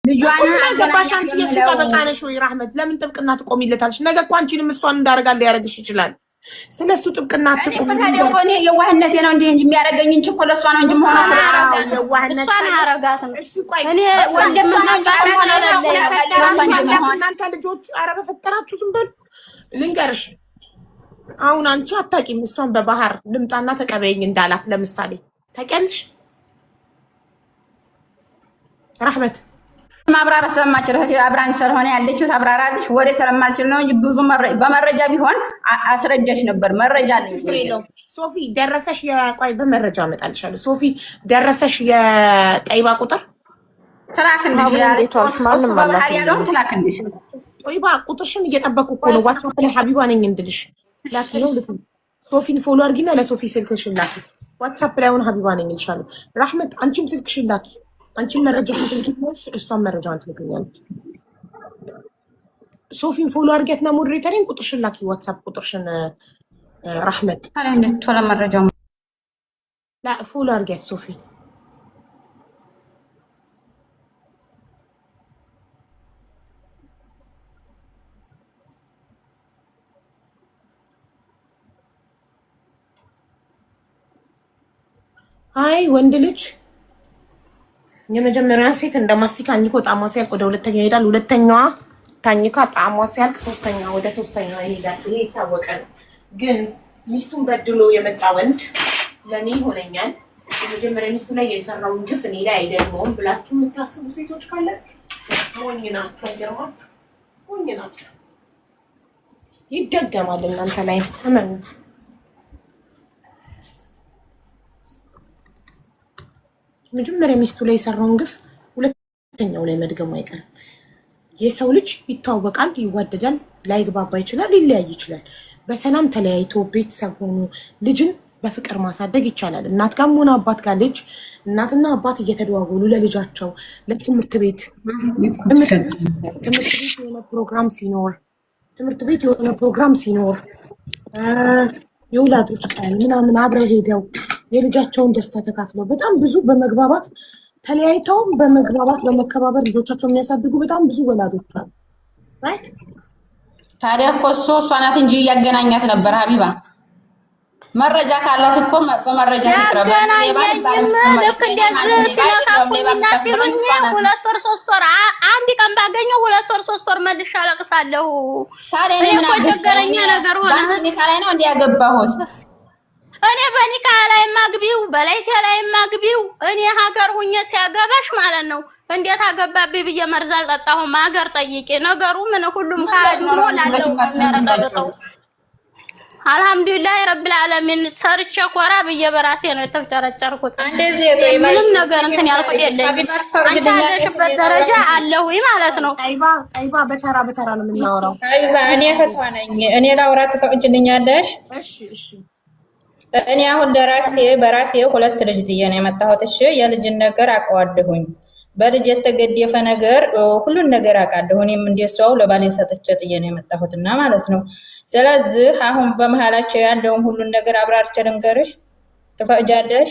ልጇን ገባሽ አንቺ የሱ ጠበቃ ነሽ ወይ ራህመት? ለምን ጥብቅና ትቆሚለታለሽ? ነገ እኮ አንቺንም እሷን እንዳደርጋለ ያደርግሽ ይችላል። ስለሱ ጥብቅና አትቆሚ። ታዲያ እኮ እኔ የዋህነቴ ነው እንጂ የሚያደርገኝ እንጂ እኮ ለእሷ ነው እንጂ መሆን የዋህነት አረጋትም። እሺ ቆይ እኔ ወንድምና እናንተ ልጆች ኧረ በፈጠራችሁ ዝም በሉ። ልንገርሽ አሁን አንቺ አታውቂም እሷን በባህር ልምጣና ተቀበይኝ እንዳላት ለምሳሌ ታውቂያለሽ ራህመት? ማብራራት ስለማልችል እህቴ አብራኝ ስለሆነ ያለችው ታብራራለሽ። ወሬ ስለማልችል ነው እንጂ ብዙ በመረጃ ቢሆን አስረዳሽ ነበር። መረጃ አለኝ። ሶፊ ደረሰሽ? የቆይ በመረጃ አመጣልሻለሁ። ሶፊ ደረሰሽ? የጠይባ ቁጥር ትላክልሽ ያለሽ ማንም ማለት ነው። ትላክልሽ ጠይባ ቁጥርሽን እየጠበኩ እኮ ነው። ዋትስአፕ ላይ ሀቢባ ነኝ እንድልሽ ላኪ ነው። ልክ ሶፊን ፎሎ አድርጊና ለሶፊ ስልክሽን ላኪ። ዋትስአፕ ላይ አሁን ሀቢባ ነኝ እልሻለሁ። ራህመት አንቺም ስልክሽን ላኪ። አንቺን መረጃ ትልኪልሽ፣ እሷን መረጃውን ትልክኛለች። ሶፊን ፎሎ አድርጊያትና ሞዴሬተሪን ቁጥርሽን ላኪ። ዋትስአፕ ቁጥርሽን ራህመት አለኝ ቶሎ መረጃው ላ ፎሎ አድርጊያት ሶፊ። አይ ወንድ ልጅ የመጀመሪያውን ሴት እንደ ማስቲካ አኝኮ ጣሟ ሲያልቅ ወደ ሁለተኛው ይሄዳል። ሁለተኛዋ ታኝካ ጣሟ ሲያልቅ ወደ ሶስተኛዋ ይሄዳል። ይሄ የታወቀ ነው። ግን ሚስቱን በድሎ የመጣ ወንድ ለኔ ይሆነኛል፣ የመጀመሪያ ሚስቱ ላይ የሰራውን ግፍ እኔ ላይ አይደግመውም ብላችሁ የምታስቡ ሴቶች ካላችሁ ሞኝ ናችሁ። አይገርማችሁ? ሞኝ ናችሁ። ይደገማል እናንተ ላይ ተመኑ። መጀመሪያ ሚስቱ ላይ የሰራውን ግፍ ሁለተኛው ላይ መድገሙ አይቀርም። የሰው ልጅ ይተዋወቃል፣ ይዋደዳል፣ ላይግባባ ይችላል፣ ሊለያይ ይችላል። በሰላም ተለያይቶ ቤተሰብ ሆኖ ልጅን በፍቅር ማሳደግ ይቻላል። እናት ጋርም ሆነ አባት ጋር ልጅ እናትና አባት እየተደዋወሉ ለልጃቸው ለትምህርት ቤት የሆነ ፕሮግራም ሲኖር የወላጆች ቀን ምናምን አብረው ሄደው የልጃቸውን ደስታ ተካፍለው በጣም ብዙ በመግባባት ተለያይተውም በመግባባት በመከባበር ልጆቻቸው የሚያሳድጉ በጣም ብዙ ወላጆች አሉ። ራይት? ታዲያ እኮ እሷ ናት እንጂ እያገናኛት ነበር። ሀቢባ መረጃ ካላት እኮ በመረጃ ትቅረብ። ልክ እንደዚህ ሲነካኩኝና ሲሉኝ 2 ወር 3 ወር አንድ ቀን ባገኘው 2 ወር 3 ወር መልሼ አለቅሳለሁ። ታዲያ እኔ እኮ ቸገረኛ ነገር ሆነ። ኒካ ላይ ነው እንዲያገባሁት እኔ በኒካ ላይ ማግቢው በላይቴ ላይ ማግቢው እኔ ሀገር ሁኜ ሲያገባሽ ማለት ነው። እንዴት አገባብኝ ብዬ መርዝ አልጠጣሁም። ሀገር ጠይቄ ነገሩ ምን ሁሉም ካሉ ላለው የሚያረጋግጠው አልሐምዱሊላህ ረብል ዓለሚን ሰርቼ ኮራ ብዬ በራሴ ነው የተጨረጨርኩት። እንደዚህ ምንም ነገር እንትን ያልኩት የለኝም። አንቺ ያለሽበት ደረጃ አለሁ ማለት ነው። ጠይባ በተራ ነው የምናወራው። ጠይባ እኔ እህቷ ነኝ። እኔ ላውራ ትፈቅጂልኛለሽ? እሺ። እኔ አሁን በራሴ 2 ልጅ ጥዬ ነው የመጣሁት። እሺ የልጅን ነገር አውቀዋለሁኝ። በልጅ የተገደፈ ነገር ሁሉን ነገር አውቃለሁ። እኔም እንደሷው ለባሌ ሰጥቼ ጥዬ ነው የመጣሁትና ማለት ነው። ስለዚህ አሁን በመሃላቸው ያለውን ሁሉን ነገር አብራርቼ ልንገርሽ፣ ትፈቅጃለሽ?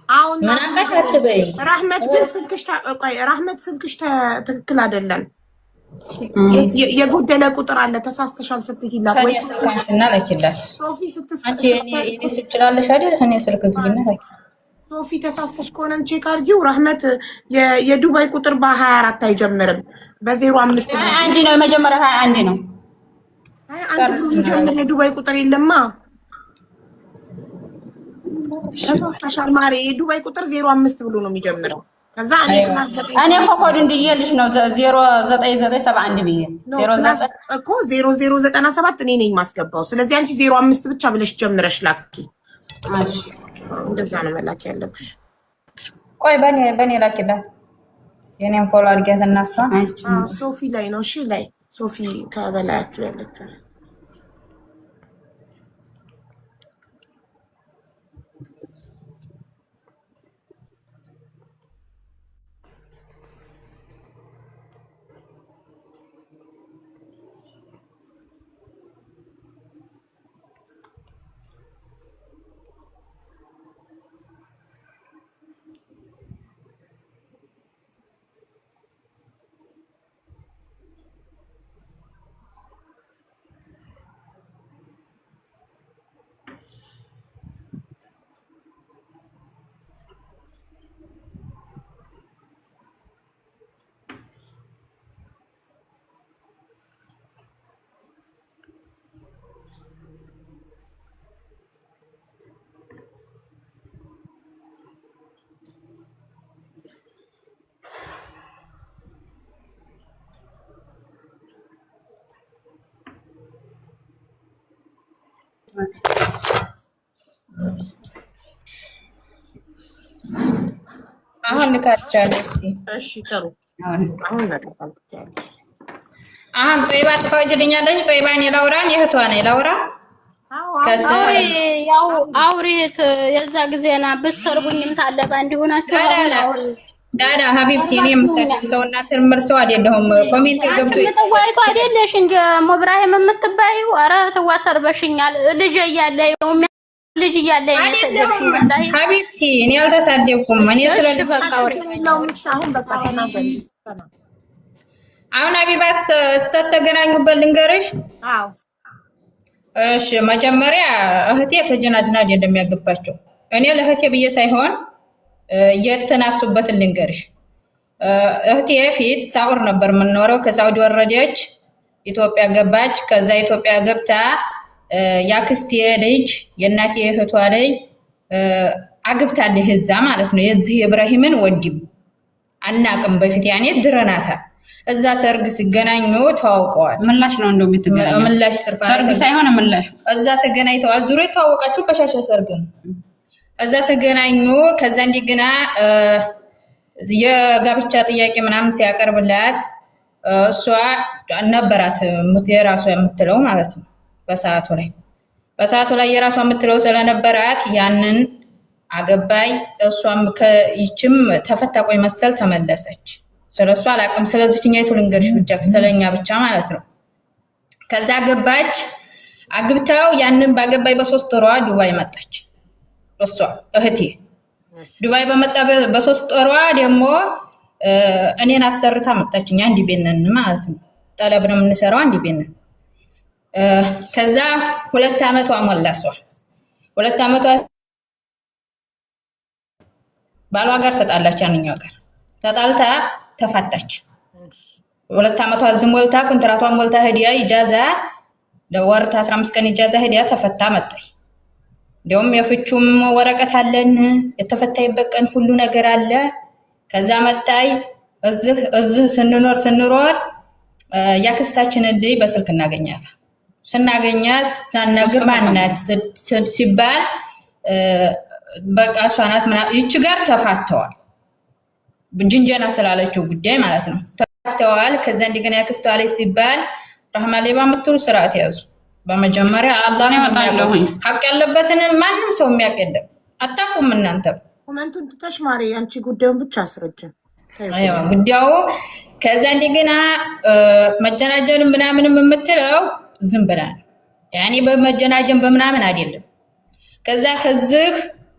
አሁን ምን አንቀሽ አትበይ። ራህመት ግን ስልክሽ ትክክል አይደለም። የጎደለ ቁጥር አለ። ተሳስተሻል ስትይላት ወይ ስልክሽና ለኪላት ሶፊ አንቺ እኔ ስልችላለሽ አይደል? እኔ ስልክ ግቢና ለኪ ሶፊ ተሳስተሽ ከሆነም ቼክ አድርጊው። ራህመት የዱባይ ቁጥር በ24 አይጀምርም፣ በ05 ነው። አንድ ነው የመጀመሪያ 21 ነው። አንድ ነው የሚጀምር የዱባይ ቁጥር የለማ። ተሳስተሻል ማሬ። የዱባይ ቁጥር 05 ብሎ ነው የሚጀምረው። ከዛ እኔ ኮድ እንድየልሽ ነው 09971 ብዬ 09 እኮ 0097 እኔ ነኝ ማስገባው። ስለዚህ አንቺ 05 ብቻ ብለሽ ጀምረሽ ላኪ። እሺ እንደዛ ነው መላክ ያለብሽ። ቆይ በኔ ላኪላት። የኔን ፎሎ አድርጊያት እና እሷን ሶፊ ላይ ነው። እሺ ላይ ሶፊ ከበላያችሁ ያለችው አሁን ልካቻለሁ። እስቲ እሺ ጥሩ። አሁን ነጥባል ትያለሽ። አሁን ጦይባ ትፈቅጂልኛለሽ? ጦይባ እኔ ላውራን የእህቷ ነኝ ላውራ። ያው አውሪት የዛ ጊዜና ብትሰርቡኝም ታለባ እንዲሆናችሁ አውሪ ዳዳ ሀቢብቲ እኔ የምሰደብ ሰው እና ትምር ሰው አይደለሁም። ኮሜንት ገብቶ ተዋይቶ አይደለሽ እንደ ኢብራሂም የምትባዩ ኧረ ተዋሰርበሽኛል። ልጅ እያለ ልጅ እያለ አይደለሁም ሀቢብቲ እኔ አልተሳደብኩም። እኔ አሁን ሀቢባት ስተተገናኙበት ልንገርሽ። አዎ እሺ መጀመሪያ እህቴ ተጀናጅና አይደለም ያገባቸው። እኔ ለእህቴ ብዬ ሳይሆን የተናሱበትን ልንገርሽ። እህቴ ፊት ሳውር ነበር የምንኖረው። ከሳውዲ ወረደች፣ ኢትዮጵያ ገባች። ከዛ ኢትዮጵያ ገብታ ያክስቴ ልጅ የእናቴ እህቷ ልጅ አግብታለች እዛ ማለት ነው። የዚህ ኢብራሂምን ወንድም አናቅም በፊት ያኔ ድረናታ እዛ ሰርግ ሲገናኙ ተዋውቀዋል። ምላሽ ነው እንደው የምትገናኙ ምላሽ ትርፋ ሰርግ ሳይሆን ምላሽ እዛ ተገናኝተዋል። ዙሪያ ተዋወቃችሁ በሻሻ ሰርግ ነው። እዛ ተገናኙ። ከዛ እንደገና የጋብቻ ጥያቄ ምናምን ሲያቀርብላት እሷ ነበራት የራሷ የምትለው ማለት ነው። በሰዓቱ ላይ የራሷ የምትለው ስለነበራት ያንን አገባይ። እሷም ከይችም ተፈታ ቆይ መሰል ተመለሰች። ስለሷ አላቅም። ስለዚህኛይቱ ልንገርሽ ብቻ ስለኛ ብቻ ማለት ነው። ከዛ ገባች። አግብታው ያንን ባገባይ በ3 ወሯ ዱባይ መጣች። እሷ እህቴ ዱባይ በመጣ በ3 ወሯ ደግሞ እኔን አሰርታ መጣችኛ። አንድ ቤት ነን ማለት ነው። ጠለብ ነው የምንሰራው። አንድ ቤት ነን። ከዛ 2 አመቷ ሞላ። እሷ 2 አመቷ ባሏ ጋር ተጣላች። ያንኛው ጋር ተጣልታ ተፋታች። 2 አመቷ ዝሞልታ ኮንትራቷን ሞልታ ሄዲያ ኢጃዛ ለወር 15 ቀን ኢጃዛ ሄዲያ ተፈታ መጣይ። እንደውም የፍቹም ወረቀት አለን የተፈታይበት ቀን ሁሉ ነገር አለ። ከዛ መጣይ እዚህ ስንኖር ያክስታችን እንዲህ በስልክ እናገኛታ። ስናገኛት ስናነግር ማናት ሲባል በቃ እሷ ናት ምናምን። ይቺ ጋር ተፋተዋል። ጅንጀና ስላለችው ጉዳይ ማለት ነው ተፋተዋል። ከዛ እንደገና ያክስቷ ላይ ሲባል ረህማ ሌባ የምትሉ ስርዓት ያዙ። በመጀመሪያ አላህ ያመጣለው ሐቅ ያለበትን ማንም ሰው የሚያቀደም አታቁም። እናንተም ኮሜንቱን ትተሽ ማሪ አንቺ ጉዳዩን ብቻ አስረጅን። አይዋ ጉዳዩ ከዛ እንደገና መጀናጀን ምናምንም የምትለው ዝም ብላ ነው። ያኔ በመጀናጀን በምናምን አይደለም። ከዛ ህዝብ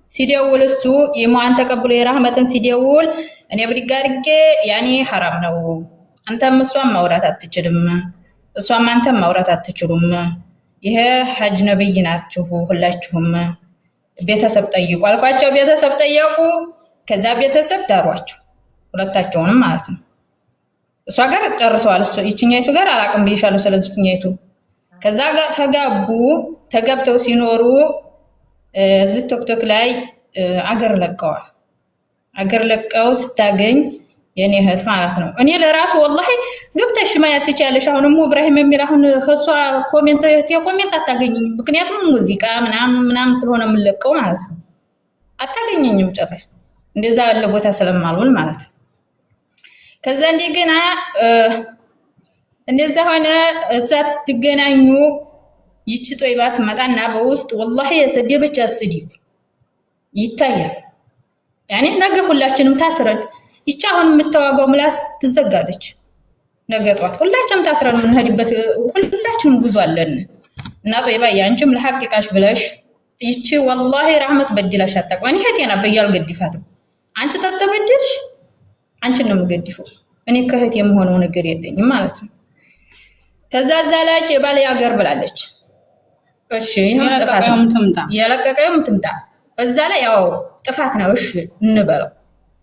ሲደውል እሱ የማን ተቀብሎ የራህመትን ሲደውል እኔ ብድግ አድርጌ ያኔ ሐራም ነው፣ አንተም እሷም ማውራት አትችልም፣ እሷም አንተም ማውራት አትችሉም፣ ይሄ ሐጅ ነብይ ናችሁ ሁላችሁም፣ ቤተሰብ ጠይቁ አልኳቸው። ቤተሰብ ጠየቁ። ከዛ ቤተሰብ ዳሯቸው ሁለታቸውንም ማለት ነው። እሷ ጋር ጨርሰዋል። ይችኛይቱ ጋር አላቅም ብዬሻለሁ ስለዚህኛይቱ። ከዛ ጋር ተገብተው ሲኖሩ እዚህ ቶክቶክ ላይ አገር ለቀዋል። አገር ለቀው ስታገኝ የኔ እህት ማለት ነው። እኔ ለራሱ ወላሂ ገብተሽ ማየት ትችያለሽ። አሁንም ኢብራሂም የሚል አሁን እሷ ኮሜንት አታገኝኝም። ምክንያቱም ሙዚቃ ምናምን ስለሆነ የምንለቀው ማለት ነው። አታገኝኝም ጭራሽ እንደዛ ያለ ቦታ ስለማልውል ማለት ነው። ከዛ እንደገና እንደዛ ሆነ። እዛት ትገናኙ። ይቺ ጦይባ ትመጣና በውስጥ ወላሂ የሰደበች አስዲብ ይታያል። ያኔ ነገ ሁላችንም ታስረን ይቺ አሁን የምታዋጋው ምላስ ትዘጋለች። ነገ ጧት ሁላችንም ታስረን የምንሄድበት ሁላችንም ጉዞ አለን እና ጦይባ ያንቺም ለሐቂቃሽ ብለሽ ይቺ ወላሂ ረህመት በድላሽ አጣቋኒ እህቴና በያል ገድፋትም አንቺ ተተበድልሽ አንቺን ነው የምገድፈው። እኔ ከእህቴ የምሆነው ነገር የለኝም ማለት ነው። ከዛ ዛላች የባለ ያገር ብላለች። እሺ የለቀቀውም ትምጣ። በዛ ላይ ያው ጥፋት ነው። እሺ እንበለው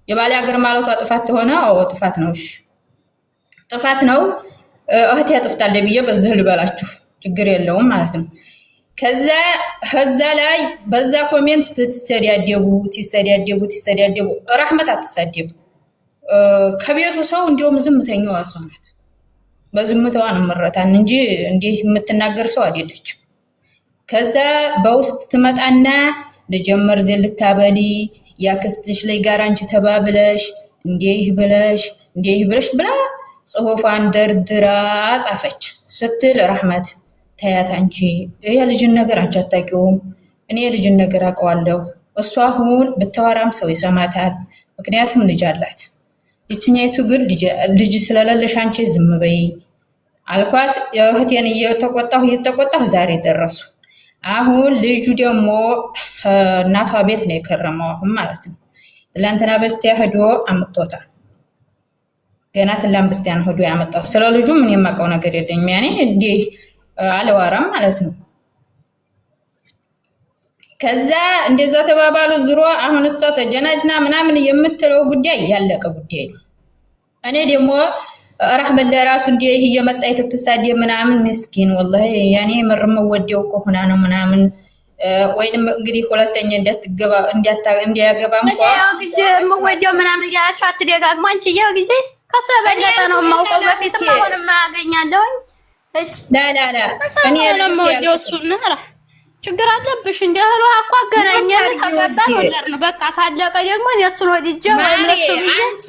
የባለ ያገር ማለቷ ጥፋት ሆነ። አዎ ጥፋት ነው። እሺ ጥፋት ነው። እህቴ አጥፍታለች ብዬ በዚህ ልበላችሁ ችግር የለውም ማለት ነው። ከዛ ላይ በዛ ኮሜንት ትስተዳደቡ ረህመት አትሳደቡ። ከቤቱ ሰው እንዲያውም ዝምተኛው እሷ ናት። በዝምታዋ ነው መረታን እንጂ እንዲህ የምትናገር ሰው አይደለችም። ከዛ በውስጥ ትመጣና ለጀመር ዘልታበሊ ያክስትሽ ላይ ጋር አንቺ ተባብለሽ እንዲህ ብለሽ ብላ ጽሁፋን ደርድራ ጻፈች ስትል ረህመት ታያት አንቺ የልጅን ነገር አንቺ አታውቂውም እኔ የልጅን ነገር አውቀዋለሁ እሷ አሁን ብታወራም ሰው ይሰማታል ምክንያቱም ልጅ አላት ይችኛይቱ ግን ልጅ ስለሌለሽ አንቺ ዝም በይ አልኳት እህቴን እየተቆጣሁ ዛሬ ደረሱ አሁን ልጁ ደግሞ እናቷ ቤት ነው የከረመው አሁን ማለት ነው ትላንትና በስቲያ ሄዶ አምጥቶታል ገና ትላንት በስቲያ ነው ሄዶ ያመጣው ስለ ልጁ ምን የማውቀው ነገር የለኝም ያኔ እንዴ አለዋራም ማለት ነው ከዛ እንደዛ ተባባሉ ዝሮ አሁን እሷ ተጀናጅና ምናምን የምትለው ጉዳይ ያለቀ ጉዳይ እኔ ደግሞ ረህመት ለራሱ እንዴ እየመጣ የተተሳደ ምናምን ምስኪን ወላሂ ያኔ ምርም ወዴው ከሆነ ነው ምናምን ወይንም እንግዲህ ሁለተኛ እንዲያገባ እንኳን ያው ጊዜ ወዴው ምናምን ያላችሁ አትደጋግሙ አንቺ ያው ጊዜ ከሷ በለጠ ነው ማውቀው በፊትም አሁንም አገኛለሁ ላ እኔ ለምወደው እሱን ችግር አለብሽ እንደ እህሉ እኮ አገናኘን ተገባን ወለርን በቃ ካለቀ ደግሞ እሱን ወድጄ ወይም ለሱ ብዬ አንቺ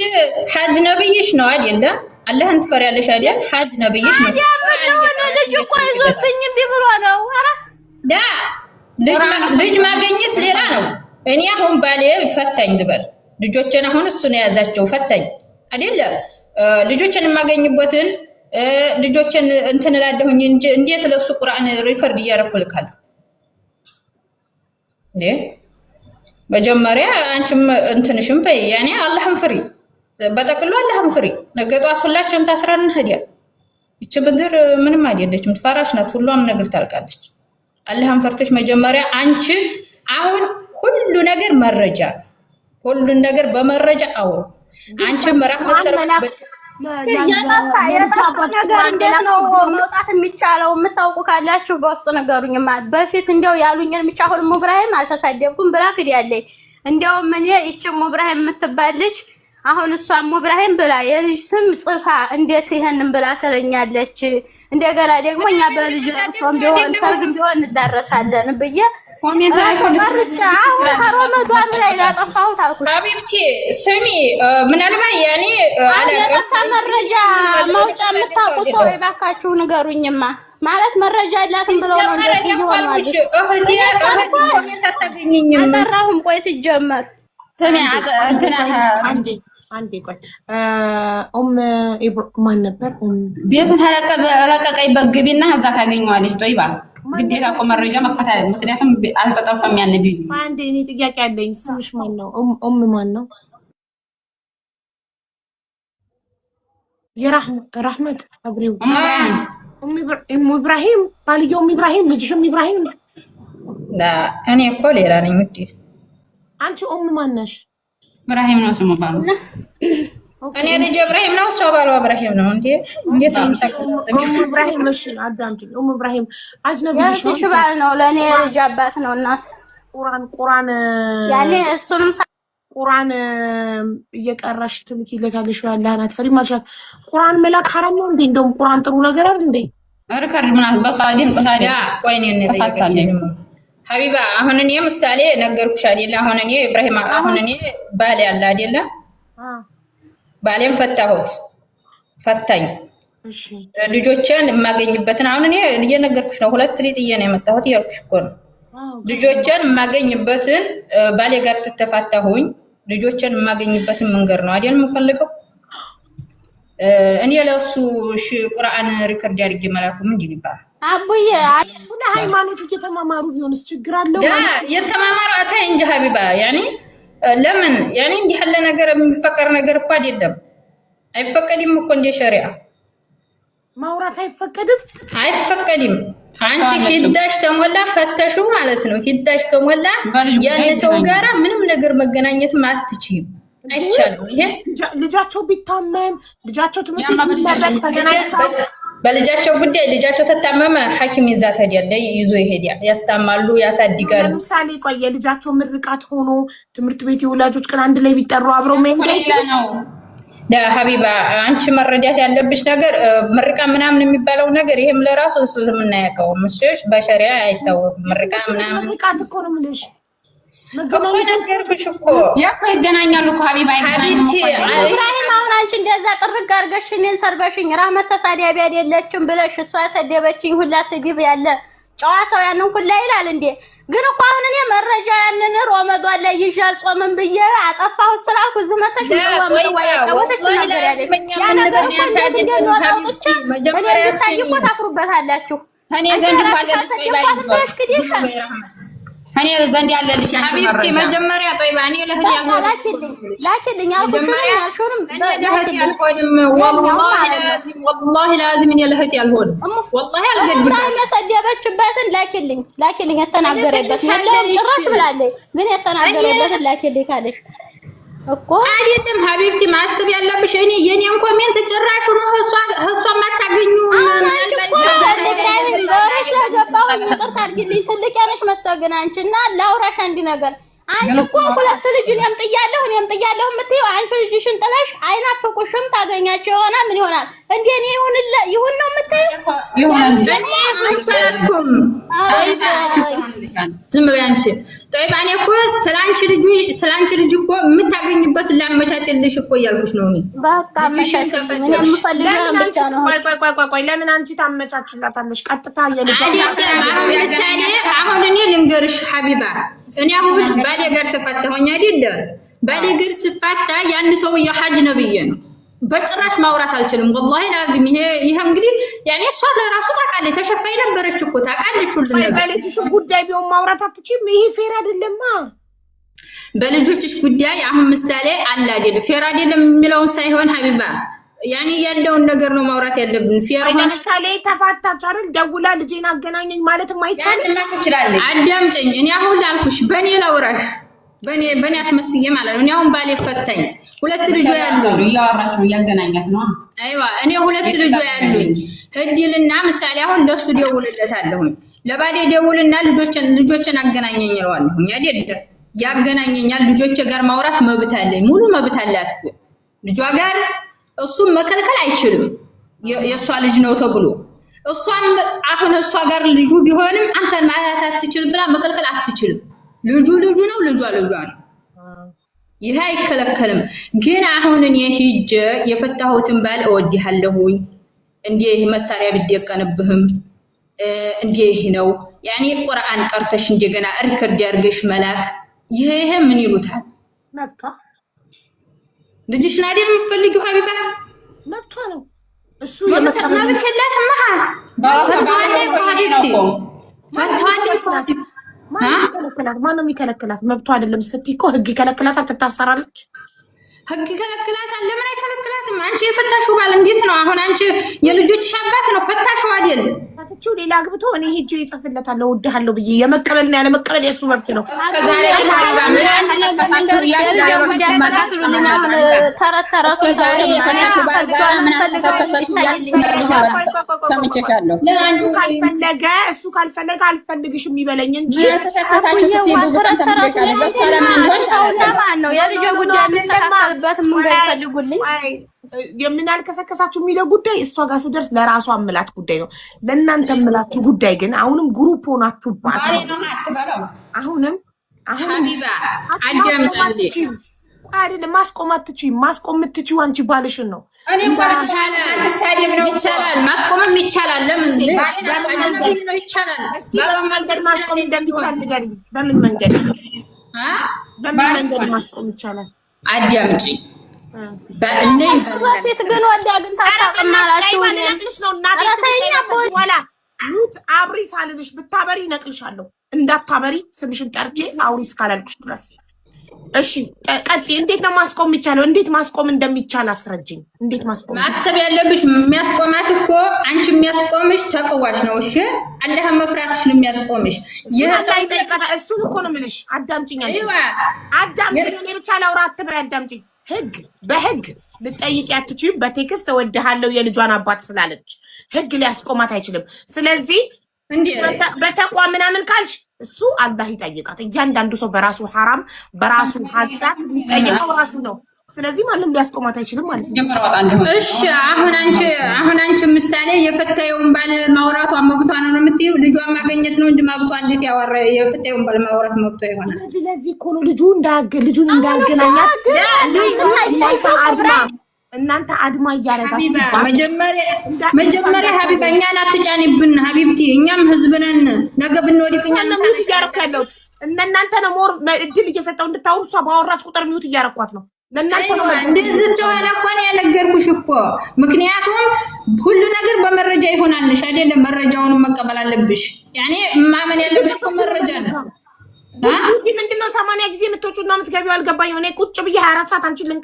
ሐጅ ነብይሽ ነው አይደለ አላህን ትፈሪያለሽ አይደል ሐጅ ነብይሽ ነው ልጅ እኮ ይዞብኝ ቢብሎ ነው ኧረ ዳ ልጅ ማግኘት ሌላ ነው እኔ አሁን ባሌ ፈታኝ ልበል ልጆችን አሁን እሱ ነው ያዛቸው ፈታኝ አይደለ ልጆችን የማገኝበትን ልጆችን እንትን እላለሁኝ እንጂ እንዴት ለሱ ቁርአን ሪከርድ እያረኩልካል መጀመሪያ አንቺም እንትንሽም በይ ያኔ አላህን ፍሪ በጠቅሉ አላህን ፍሪ ነገጧት ሁላችንም ታስራን ሄዲያ እቺ ምድር ምንም አይደለችም ፈራሽ ናት ሁሉም ነገር ታልቃለች አላህን ፈርተሽ መጀመሪያ አንቺ አሁን ሁሉ ነገር መረጃ ሁሉ ነገር በመረጃ አውሩ አንቺ መራህ መሰረት የጠፋ ነገር እንዴት ነው መውጣት የሚቻለው የምታውቁ ካላችሁ በውስጥ ነገሩኝማ በፊት እንደው ያሉኝን ብቻ አሁን ሙብራሂም አልተሳደብኩም ብላ ክዲያለኝ እንደው ምን ይቺ ሙብራሂም የምትባል ልጅ አሁን እሷ ሙብራሂም ብላ የልጅ ስም ጽፋ እንዴት ይሄንን ብላ ተለኛለች እንደገና ደግሞ እኛ በልጅ ለቅሶም ቢሆን ሰርግም ቢሆን እንደረሳለን ብዬ ተቀርጫ ከረመዳን ላይ ላጠፋሁት አልኩሽ ሀቢብቲ ስሚ ምናልባት ያኔ አለቀፋ መረጃ ማውጫ የምታውቁ ሰው እባካችሁ ንገሩኝማ ማለት መረጃ ያላትን ብለው ነው እንደዚህ ይሆናል እህቴ ታታገኝኝም አጠራሁም ቆይ ሲጀመር ስሚ እንትና አንዴ ቆይ ማን ነበር ቤቱን ለቀቀኝ በግቢና እዛ ታገኘዋለች ጦይባ ግዴታ እኮ መረጃ መክፈት አለ ምክንያቱም አልተጠፋም ያለ ቢዚ አንዴ እኔ ጥያቄ አለኝ ስምሽ ማን ነው ማን ነው የራህመት አብሪው ኢብራሂም ባልየው ኢብራሂም ልጅሽም ኢብራሂም ላ እኔ እኮ ሌላ ነኝ ውዴ አንቺ ማን ነሽ ኢብራሂም ነው ስሙ ባሉ እኔ ልጅ ኢብራሂም ነው ሰው ባለው ኢብራሂም ነው እንዴት ነው የምታውቁት ኢብራሂም እሺ አዳምጪ ኢብራሂም አጅነብሽ ነው ባል ነው ለኔ ልጅ አባት ነው እናት ቁርአን ያኔ እሱንም ቁርአን እየቀራሽ ትልኪለታለሽ ያለህን አትፈሪም ማለት ቁርአን መላክ ሐራም ነው እንዴ እንደውም ቁርአን ጥሩ ነገር አይደል እንዴ ሪከርድ ምናምን በሳዲን ታዲያ ቆይ እኔ እንጠይቀኝ ሀቢባ አሁን እኔ ምሳሌ ነገርኩሽ አይደል አሁን እኔ ኢብራሂም አሁን እኔ ባል ያለ አይደል ባሌም ፈታኝ እሺ ልጆችን የማገኝበትን አሁን እኔ እየነገርኩሽ ነው ሁለት ልጥዬ ነው የመጣሁት እያልኩሽ እኮ ነው ልጆችን የማገኝበትን ባሌ ጋር ተተፋታሁኝ ልጆችን የማገኝበትን መንገድ ነው አይደል የምፈልገው እኔ ለሱ ቁርአን ሪከርድ አድርጌ መላኩ ምንድን ይባላል አቡዬ ሁሉ ሃይማኖት እየተማማሩ ቢሆንስ ችግር አለው የተማማሩ አታይ እንጂ ሀቢባ ያኔ ለምን ያኔ እንዲህ ያለ ነገር የሚፈቀር ነገር እኮ አይደለም አይፈቀድም እኮ እንደ ሸሪዓ ማውራት አይፈቀድም አንቺ ሂዳሽ ተሞላ ፈተሹ ማለት ነው ሂዳሽ ከሞላ ያን ሰው ጋራ ምንም ነገር መገናኘት ማትችይም አይቻልም ይሄ ልጃቸው ቢታመም ልጃቸው ትምህርት ይማራል ተገናኝተው በልጃቸው ጉዳይ ልጃቸው ተታመመ ሐኪም ይዛት ሄዲያለ ይዞ ይሄዲያ ያስታማሉ ያሳድጋሉ ለምሳሌ ቆይ የልጃቸው ምርቃት ሆኖ ትምህርት ቤት የወላጆች ቀን አንድ ላይ ቢጠሩ አብረው መሄድ ነው ለሀቢባ አንቺ መረዳት ያለብሽ ነገር ምርቃ ምናምን የሚባለው ነገር ይሄም ለራሱ እስልምና ያውቀው ምሽሽ በሸሪዓ አይታወቅም። ምርቃ ምናምን ምርቃት እኮ ነው የምልሽ እኮ ነገርኩሽ እኮ ያው ይገናኛሉ እኮ ሀቢባ ሀቢብቲ ኢብራሂም አሁን አንቺ እንደዛ ጥርግ አድርገሽ እኔን ሰርበሽኝ ራህመት ተሳዳቢ አይደለችም ብለሽ እሷ ያሰደበችኝ ሁላ ስድብ ያለ ጨዋ ሰው ያንን ሁላ ይላል እንዴ? ግን እኮ አሁን እኔ መረጃ ያንን ረመዷን ላይ ይዣል ጾምን ብዬ አጠፋሁ ስላልኩ ዝመተሽ ወያጫወተሽ ትናገሪያለሽ። ያ ነገር እኮ እንዴት እንደሚወጣ አውጥቼ እኔ እንድታይ እኮ ታፍሩበታላችሁ። እኔ ዘንድ ካለሽ ብለሽ ክዲሻል እኔ ዘንድ ያለልሽ ሀቢብቲ መጀመሪያ ጦይባ እኔ ለህድ ላኪልኝ ያልኩሽንም ወላሂ ላዚም እኔ ለህድ ያልሆንም ወላሂ አልገድም። ኢብራሂም የሰደበችበትን ላኪልኝ የተናገረበት ያለውን ጭራሽ ብላለች። ግን የተናገረበትን ላኪልኝ ካለሽ እኮ አይደለም ሀቢብቲ ማሰብ ያለብሽ እኔ የኔን ኮሜንት ጭራሽ ነው እሷ ማታገኙ ኢብራሂም በወሬሽ ለገባሁኝ ይቅርታ አድርጊልኝ። ትልቅ ያነሽ መሰግን አንቺ እና ላውራሽ አንድ ነገር አንቺ እኮ ሁለት ልጅ እኔም ጥያለሁ የምትይው አንቺ ልጅሽን ጥለሽ አይናፍቁሽም ታገኛቸው ይሆናል ምን ይሆናል እንዴ? እኔ ይሁን ነው የምትይው? ዝም በይ አንቺ ጦይባ። እኔ እኮ ስላንቺ ልጅ እኮ የምታገኝበት ላመቻችልሽ እኮ እያልኩሽ ነው። እኔ በቃ መሻሽልኝ ቆይ ለምን አንቺ ታመቻችላታለሽ? ቀጥታ የልጅ ምሳሌ አሁን እኔ ልንገርሽ ሀቢባ እኔ አሁን ባሌ ጋር ተፈታሁኝ አይደል? ባሌ ጋር ስፋታ ያን ሰውዬ ሐጅ ነብዬ ነው። በጭራሽ ማውራት አልችልም ወላሂ ላዚም። ይሄ እንግዲህ ያኔ እሷ ለራሱ ታውቃለች። ተሸፋይ ነበረች እኮ ታውቃለች ሁሉ ነገር። በልጅሽ ጉዳይ ቢሆን ማውራት አትችይም። ይሄ ፌር አይደለማ። በልጆችሽ ጉዳይ አሁን ምሳሌ አለ አይደል? ፌር አይደለም የሚለውን ሳይሆን ሀቢባ ያኔ ያለውን ነገር ነው ማውራት ያለብን። ፌር ሆነ ለምሳሌ ተፋታች አይደል? ደውላ ልጄን አገናኘኝ ማለት ማይቻልም። አዳምጪኝ። እኔ አሁን ላልኩሽ በኔ ላውራሽ በኔ አስመስዬ ማለት ነው። እኔ አሁን ባሌ ፈታኝ ሁለት ልጆች ያሉኝ እያወራችሁ እያገናኛት ነው። አይዋ እኔ ሁለት ልጆች ያሉኝ ህዲልና ምሳሌ አሁን ለሱ ደውልለታለሁኝ። ለባሌ ደውልና ልጆችን አገናኘኝ እለዋለሁ። አይደል? ያገናኘኛል። ልጆቼ ጋር ማውራት መብት አለኝ። ሙሉ መብት አላት እኮ ልጇ ጋር እሱም መከልከል አይችልም። የእሷ ልጅ ነው ተብሎ እሷም አሁን እሷ ጋር ልጁ ቢሆንም አንተን ማለት አትችልም ብላ መከልከል አትችልም። ልጁ ነው፣ ልጇ ነው። ይሄ አይከለከልም። ግን አሁን እኔ ሂጄ የፈታሁትን ባል እወድሃለሁኝ እንዴ መሳሪያ ቢደቀንብህም እንዴ ይሄ ነው ያኔ ቁርአን ቀርተሽ እንደገና ሪከርድ ያርገሽ መላክ ይሄ ምን ይሉታል? መብቷ ልጅሽን አይደል የምትፈልጊው ሀቢባ? መብቷ ነው እሱ። መብት የላትም። ማነው የሚከለክላት? መብቷ አይደለም ስትይ እኮ ህግ ይከለክላታል። ትታሰራለች። ህግ ይከለክላታል። ለምን አይከለክላትም? አንቺ የፈታሽው ባል እንዴት ነው? አሁን አንቺ የልጆችሽ አባት ነው ፈታሽው አይደል? ታትቺው ሌላ አግብቶ እኔ ሄጄ ይጽፍለታለሁ እወድሃለሁ ብዬ የመቀበልና ያለመቀበል የእሱ መብት ነው። እሱ ካልፈለገ አልፈልግሽም ይበለኝ እንጂ ተሰከሳችሁ ስትይ ብዙ ቀን ሰምቼሻለሁ። በሷ ለምን እንደሆነ ነው የልጅ ጉዳይ የሚስተካከልበት መንገድ ይፈልጉልኝ። የምን ያልከሰከሳችሁ የሚለው ጉዳይ እሷ ጋር ስደርስ ለራሷ አምላት ጉዳይ ነው። ለእናንተ አምላችሁ ጉዳይ ግን አሁንም ግሩፕ ሆናችሁባት አሁንም ሀቢባ አዳምጪ። አይደለም ማስቆም አትችይም። ማስቆም የምትችይው አንቺ ባልሽን ነው። እኔ እንኳን ይቻላል፣ ማስቆምም ይቻላል። ለምን ይቻላል? በምን መንገድ ማስቆም እንደሚቻል ንገሪኝ። በምን መንገድ ማስቆም ይቻላል? አዳምጪ። በፊት ግን ወዳ ግን ታጣቀማላችሁ በኋላ ሉት አብሪ ሳልልሽ ብታበሪ ይነቅልሻለሁ። እንዳታበሪ ስምሽን ጠርቼ አውሪ እስካላልኩሽ ድረስ እሺ። ቀጥይ። እንዴት ነው ማስቆም የሚቻለው? እንዴት ማስቆም እንደሚቻል አስረጅኝ። እንዴት ማስቆም? ማሰብ ያለብሽ የሚያስቆማት እኮ አንቺ የሚያስቆምሽ ተቅዋሽ ነው። እሺ አላህን መፍራትሽ ነው የሚያስቆምሽ። እሱን እኮ ነው የምልሽ። አዳምጪኝ፣ አዳምጪኝ። እኔ ብቻ ላውራ አትበይ፣ አዳምጪኝ። ህግ በህግ ልጠይቂ አትችይም። በቴክስት እወድሃለሁ የልጇን አባት ስላለች ህግ ሊያስቆማት አይችልም። ስለዚህ በተቋም ምናምን ካልሽ እሱ አላህ ይጠይቃት። እያንዳንዱ ሰው በራሱ ሐራም በራሱ ኃጢአት የሚጠየቀው ራሱ ነው። ስለዚህ ማንም ሊያስቆማት አይችልም ማለት ነው። እሺ አሁን አንቺ ምሳሌ የፈታየውን ባል ማውራቷ መብቷ ነው የምትይው? ልጇን ማግኘት ነው እንጂ መብቷ እንዴት ያወራ የፈታየውን ባል ማውራት መብቷ ይሆናል? ለዚህ እኮ ነው ልጁን እንዳገናኛት እናንተ አድማ እያረጋችሁ መጀመሪያ ሀቢባ እኛን አትጫኒብን ሀቢብቲ፣ እኛም ህዝብ ነን። ነገ ብንወድቅ እኛ ነው ሚውት እያረኩ ያለሁት እናንተ ነው ሞር እድል እየሰጠው እንድታወሩ እሷ ባወራች ቁጥር ሚውት እያረኳት ነው። ለእናንተ ነው እንደዚህ እንደሆነ እኮ ነው ያነገርኩሽ እኮ። ምክንያቱም ሁሉ ነገር በመረጃ ይሆናልሽ አይደለም? መረጃውን መቀበል አለብሽ። ያኔ ማመን ያለብሽ እኮ መረጃ ነው። ምንድነው 80 ጊዜ የምትወጪው እና የምትገቢው አልገባኝም። እኔ ቁጭ ብዬ 24 ሰዓት አንቺን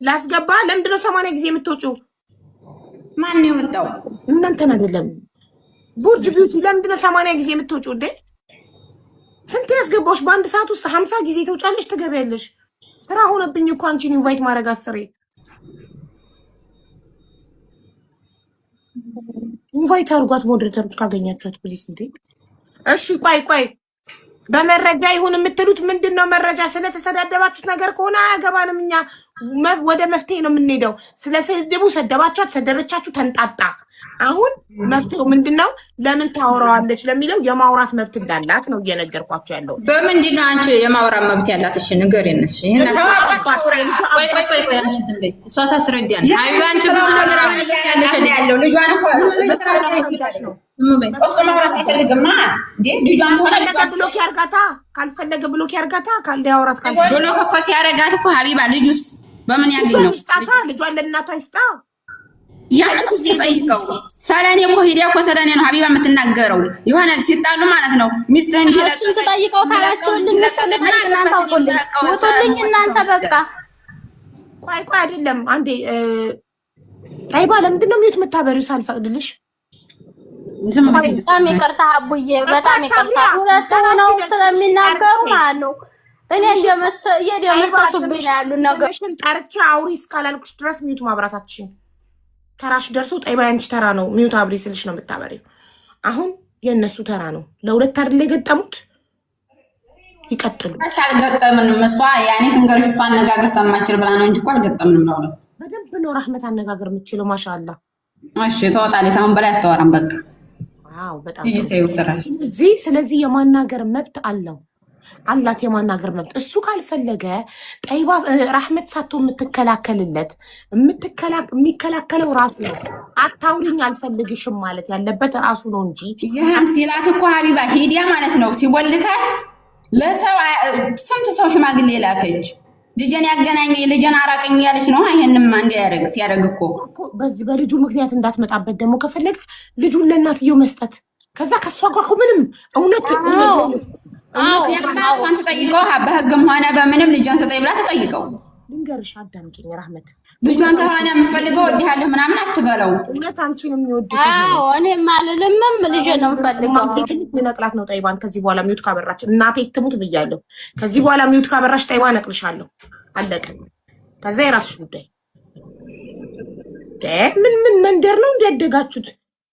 ላስገባ ለምንድነው 80 ጊዜ የምትወጪው? ማን ነው የወጣው? እናንተን አይደለም። ቡርጅ ቢዩቲ ለምንድነው 80 ጊዜ የምትወጪው እንዴ? ስንት ያስገባሽ? በአንድ ሰዓት ውስጥ 50 ጊዜ ተውጫለሽ ትገቢያለሽ። ስራ ሆነብኝ እኮ አንቺን ኢንቫይት ማድረግ አስሬ። ኢንቫይት አድርጓት ሞዴሬተሮች ካገኛችኋት ፕሊስ። እንዴ እሺ ቆይ በመረጃ ይሁን የምትሉት ምንድነው? መረጃ ስለተሰዳደባችሁት ነገር ከሆነ አያገባንም። እኛ ወደ መፍትሄ ነው የምንሄደው። ስለሰደቡ ሰደባችኋት፣ ሰደበቻችሁ፣ ተንጣጣ። አሁን መፍትሄው ምንድነው? ለምን ታወራዋለች ለሚለው የማውራት መብት እንዳላት ነው እየነገርኳችሁ ያለው። በምንድን ነው አንቺ የማውራት መብት ያላት? እሺ ንገሪን። እሺ ይሄን ቆይ አንቺ ዝም በይ፣ እሷ ታስረዳን። አይ አንቺ ብዙ ነገር ያለው ልጇን ነው እሱ ማውራት አይፈልግማ እንዴ? ልጇን ፈለገ ብሎክ ያርጋታ፣ ካልፈለገ ብሎክ ያርጋታ፣ ካልዲያወራት ብሎክ እኮ ሲያረጋት እኮ ሀቢባ ልጁስ በምን ያገኘው? ይስጣታ፣ ልጇን ለእናቷ ይስጣ። ያንስ ጠይቀው። ሰለኔ እኮ ሂዳ እኮ ሰለኔ ነው ሀቢባ የምትናገረው። የሆነ ሲጣሉ ማለት ነው ሚስትህን እሱን ተጠይቀው ካላችሁልኝ እናንተ አውቁልኝ ወጡልኝ እናንተ በቃ ቆይ አይደለም አንዴ ታይባ ለምንድን ነው ሚዩት የምታበሪው ሳልፈቅድልሽ? በጣም ይቅርታ አቡዬ፣ በጣም ይቅርታ። ሁለት ሆነው ስለሚናገሩ ማለት ነው እኔ እየደመሰሱብኝ ነው ያሉ ነገር። ጠርቼ አውሪ እስካላልኩሽ ድረስ ሚዩት ማብራታችን ተራሽ ደርሶ ጠይባ ያንቺ ተራ ነው ሚዩት አብሪ ስልሽ ነው የምታበሪው። አሁን የእነሱ ተራ ነው። ለሁለት አይደል የገጠሙት? ይቀጥሉ። አልገጠምንም። እሷ ያኔ ትንገርሽ እሷ አነጋገር ሰማችል ብላ ነው እንጂ እኮ አልገጠምንም። ለሁለት በደንብ ነው ራህመት አነጋገር የምትችለው ማሻአላ። እሺ ተወጣለች። አሁን በላይ አታወራም በቃ። አዎ በጣም ስለዚህ የማናገር መብት አላት የማናገር መብት። እሱ ካልፈለገ ጠይባ ራህመት ሳቶ የምትከላከልለት የሚከላከለው ራሱ ነው። አታውሪኝ አልፈልግሽም ማለት ያለበት ራሱ ነው እንጂ ይህን ሲላት እኮ ሀቢባ ሂዲያ ማለት ነው ሲወልካት ለሰው ስንት ሰው ሽማግሌ ላከች። ልጅን ያገናኘ ልጅን አራቀኝ ያለች ነው። ይሄንማ እንዲያረግ ሲያረግ እኮ በዚህ በልጁ ምክንያት እንዳትመጣበት ደግሞ ከፈለገ ልጁን ለእናትየው መስጠት። ከዛ ከሷ ጋር ምንም እውነት እሷን ተጠይቀው በህግም ሆነ በምንም ልጇን ስጠኝ ብላ ተጠይቀው። ልንገርሽ አዳምጪኝ ራህመት፣ ልጇን ተሆነ የምፈልገው ወዲያለህ ምናምን አትበለው። እውነት አንቺን የሚወድ እኔም አልልምም ልጅ ነው የምፈልገው። ልነቅላት ነው ጠይባን። ከዚህ በኋላ ሚዩት ካበራች እናቴ ትሙት ብያለሁ። ከዚህ በኋላ ሚዩት ካበራች ጠይባ እነቅልሻለሁ። አለቀ። ከዛ የራስሽ ጉዳይ። ምን መንደር ነው እንዲያደጋችሁት?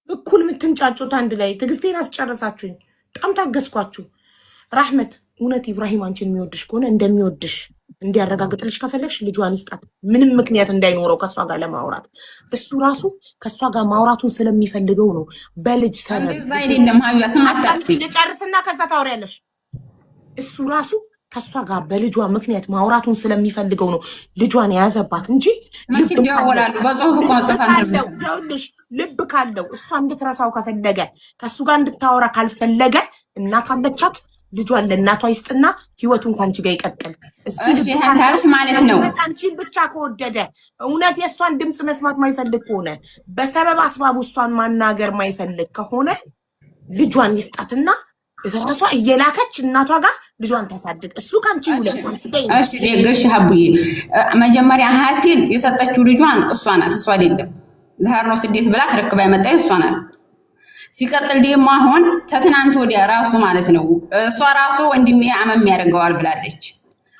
እኩል የምትንጫጩት አንድ ላይ። ትዕግስቴን አስጨረሳችሁኝ። በጣም ታገስኳችሁ። ራህመት እውነት ኢብራሂም አንቺን የሚወድሽ ከሆነ እንደሚወድሽ እንዲያረጋግጥልሽ ከፈለግሽ ልጇን ይስጣት። ምንም ምክንያት እንዳይኖረው ከእሷ ጋር ለማውራት። እሱ ራሱ ከእሷ ጋር ማውራቱን ስለሚፈልገው ነው። በልጅ ሰበብ ልጨርስና ከዛ ታወሪያለሽ። እሱ ራሱ ከእሷ ጋር በልጇ ምክንያት ማውራቱን ስለሚፈልገው ነው ልጇን የያዘባት እንጂ ልብ ካለው እሷ እንድትረሳው ከፈለገ ከእሱ ጋር እንድታወራ ካልፈለገ እናት አለቻት። ልጇን ለእናቷ ይስጥና ህይወቱን ከአንቺ ጋር ይቀጥል። ታሪፍ ማለት ነው። አንቺን ብቻ ከወደደ እውነት የእሷን ድምፅ መስማት ማይፈልግ ከሆነ በሰበብ አስባቡ እሷን ማናገር ማይፈልግ ከሆነ ልጇን ይስጣትና ራሷ እየላከች እናቷ ጋር ልጇን ታሳድግ። እሱ ከአንቺ ገሽ ሀቡዬ መጀመሪያ ሀሲል የሰጠችው ልጇን እሷ ናት። እሷ አይደለም ለሀር ነው ስደት ብላ አስረክባ ያመጣች እሷ ናት። ሲቀጥል ደግሞ አሁን ተትናንት ወዲያ ራሱ ማለት ነው እሷ ራሱ ወንድሜ አመም ያደርገዋል ብላለች።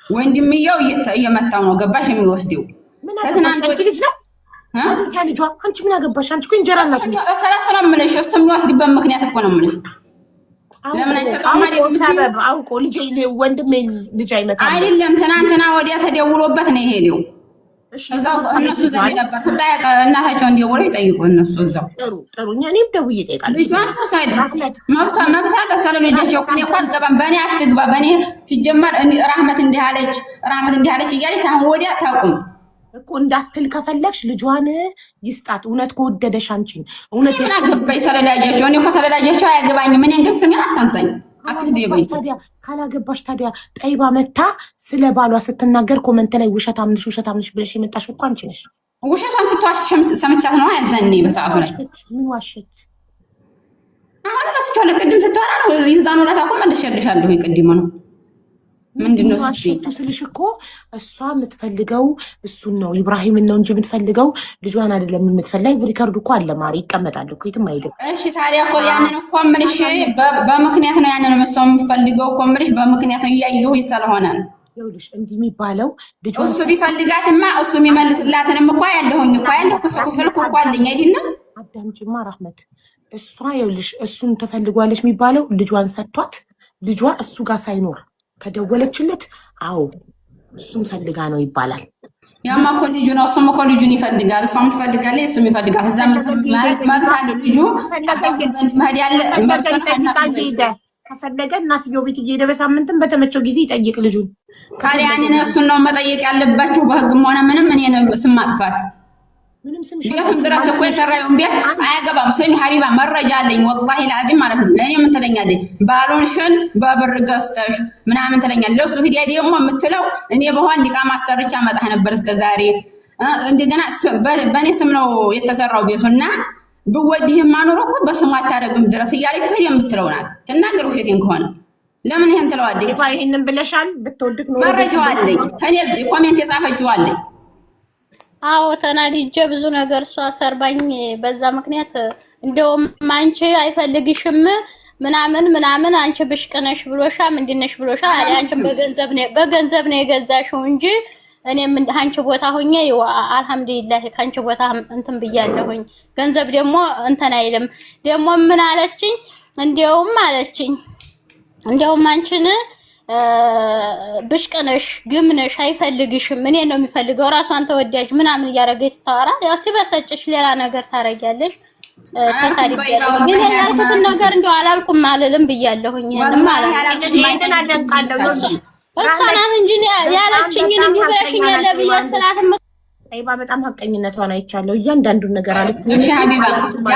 ወንድምየው እየመታው ነው ገባሽ? የሚወስደው ተትናንት ወዲያ ልጅ ነው ልጇ። አንቺ ምን አገባሽ? አንቺ እኮ እንጀራ እናት ነው። ሰላም ምለሽ እሱ የሚወስድበት ምክንያት እኮ ነው የምልሽ። ለምን አይሰጠው ማለት ሰበብ አውቆ ልጅ ወንድሜ ልጅ አይመጣም አይደለም። ትናንትና ወዲያ ተደውሎበት ነው የሄደው። እዛው እነሱ ዘንድ ነበር ተጣያቀ እናታቸው እንዲወሩ ይጠይቁ እነሱ እዛው ጥሩ እኔም ደውዬ እጠይቃለሁ። ልጇን ተሳይድ መብታ ተሰለ ልጃቸው እኔ እንኳን ገባን በእኔ አትግባ በእኔ ሲጀመር ራህመት እንዲያለች እያለች አሁን ወዲያ ታውቁኝ እኮ እንዳትል ከፈለግሽ ልጇን ይስጣት። እውነት ከወደደሽ አንቺን እውነት ያገባኝ ሰለላጃቸው እኔ እኮ ሰለላጃቸው አያገባኝም። እኔን ግን ስሜን አታንሳኝ አትስደበኝ። ታዲያ ካላገባሽ ታዲያ ጠይባ መታ ስለ ባሏ ስትናገር ኮመንት ላይ ውሸታምንሽ ብለሽ የመጣሽ እኮ አንቺ ነሽ። ውሸቷን ስትዋሽ ሰምቻት ነው ያዘኔ በሰዓቱ ላይ ምን ዋሸች? አሁን ረስቼዋለሁ። ቅድም ስትወራ ነው ይዛኑ ለታ እኮ መልሼልሻለሁ። ቅድም ነው ምንድነው ዋሸችው ስልሽ እኮ እሷ የምትፈልገው እሱን ነው ኢብራሂምን ነው እንጂ የምትፈልገው ልጇን አይደለም የምትፈልገው። ሪከርዱ እኮ አለ ማሪ ይቀመጣል እኮ የትም አይሄድም። እሺ ታዲያ እኮ ያንን እኮ ምንሽ በምክንያት ነው ያንን መስዋዕ የምትፈልገው እኮ ምንሽ በምክንያት ነው እያየሁኝ ስለሆነ ይኸውልሽ እንዲህ የሚባለው ልጇን እሱ ቢፈልጋትማ እሱ የሚመልስላትንም እኮ ያለሁኝ እኮ ያንተ ስልኩ እኮ አለኝ አይደለም። አዳምጪማ ራህመት እሷ ይኸውልሽ እሱን ትፈልጓለች የሚባለው ልጇን ሰጥቷት ልጇ እሱ ጋር ሳይኖር ከደወለችለት አዎ እሱም ፈልጋ ነው ይባላል። ያማ እኮ ልጁ ነው። እሱም እኮ ልጁን ይፈልጋል፣ እሷም ትፈልጋለች፣ እሱም ይፈልጋል። እዛ ማለት መብት አለው ልጁ ከፈለገ እናትየው ቤት እየሄደ በሳምንትም በተመቸው ጊዜ ይጠይቅ ልጁን። ታዲያ ያንን እሱን ነው መጠየቅ ያለባችሁ በህግም ሆነ ምንም። እኔን ስም ማጥፋት ቤቱን ድረስ እኮ የሰራውን ቤት አያገባም። ስሚ ሀቢባ መረጃ አለኝ ወላሂ ላዚም ማለት ነው። ለእኔ ምን ትለኛለች? ባሎንሽን በብር ገዝተሽ ምናምን ትለኛለች። ለእሱ ሂዲያ ደግሞ የምትለው እኔ በኋላ ኒቃማ አሰርቻ መጣህ ነበር እስከ ዛሬ። እንደገና በእኔ ስም ነው የተሰራው ቤቱና ብወድህም ማኖር እኮ በስሙ አታደርግም ድረስ እያለች እኮ የምትለው ናት። ትናገር ውሸቴን ከሆነ ለምን ይሄን ትለዋለች? ይሄንን ብለሻል ብትወድቅ ነው መረጃው አለኝ። ከኔ ኮሜንት የጻፈችው አለኝ። አዎ ተናድጄ ብዙ ነገር እሷ ሰርባኝ በዛ ምክንያት እንደውም አንቺ አይፈልግሽም ምናምን አንቺ ብሽቅነሽ ብሎሻ ምንድነሽ ብሎሻ አለ። አንቺ በገንዘብ ነው የገዛሽው እንጂ እኔም አንቺ ቦታ ሆኜ አልሐምዱሊላህ ካንቺ ቦታ እንትን ብያለሁኝ። ገንዘብ ደግሞ እንትን አይልም። ደግሞ ምን አለችኝ? እንደውም አንቺን ብሽቅነሽ ግምነሽ አይፈልግሽም እኔ ነው የሚፈልገው ራሷን ተወዳጅ ምናምን እያደረገች ስታወራ ያው ሲበሰጭሽ ሌላ ነገር ታረጊያለሽ። ተሳሪብያለሁ ግን ያልኩትን ነገር እንደው አላልኩም አልልም ብያለሁኝ። ይሄንን ማለት ይሄንን አደንቃለሁ። እሷ ናት እንጂ ያለችኝን እንዲህ ብለሽኛል ብዬ ስላትም ጠይባ በጣም ሀቀኝነቷን አይቻለሁ። እያንዳንዱን ነገር አለች። እሺ ሀቢባ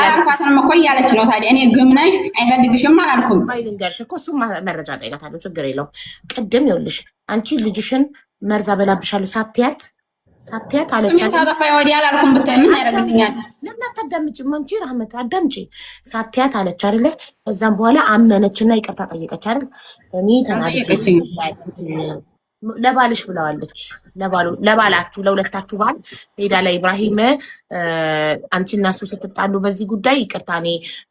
ያልኳትንም እኮ እያለች ነው። ታዲያ እኔ ግምነሽ አይፈልግሽም አላልኩም። ልንገርሽ እኮ እሱም መረጃ ጠይቃታለሁ። ችግር የለውም። ቅድም ይኸውልሽ አንቺ ልጅሽን መርዛ በላብሻለሁ ሳትያት አለች። ታጠፋ ወዲያ አላልኩም ብታይ ምን ያደርግልኛል? ለምን አታዳምጪም? አንቺ ራህመት አዳምጪ። ሳትያት አለች አይደለ? ከዛም በኋላ አመነችና ይቅርታ ጠየቀች አይደል? እኔ ተናደደች። ለባልሽ ብለዋለች። ለባላችሁ ለሁለታችሁ ባል ሄዳ ላይ ኢብራሂም አንቺና እሱ ስትጣሉ በዚህ ጉዳይ ይቅርታ እኔ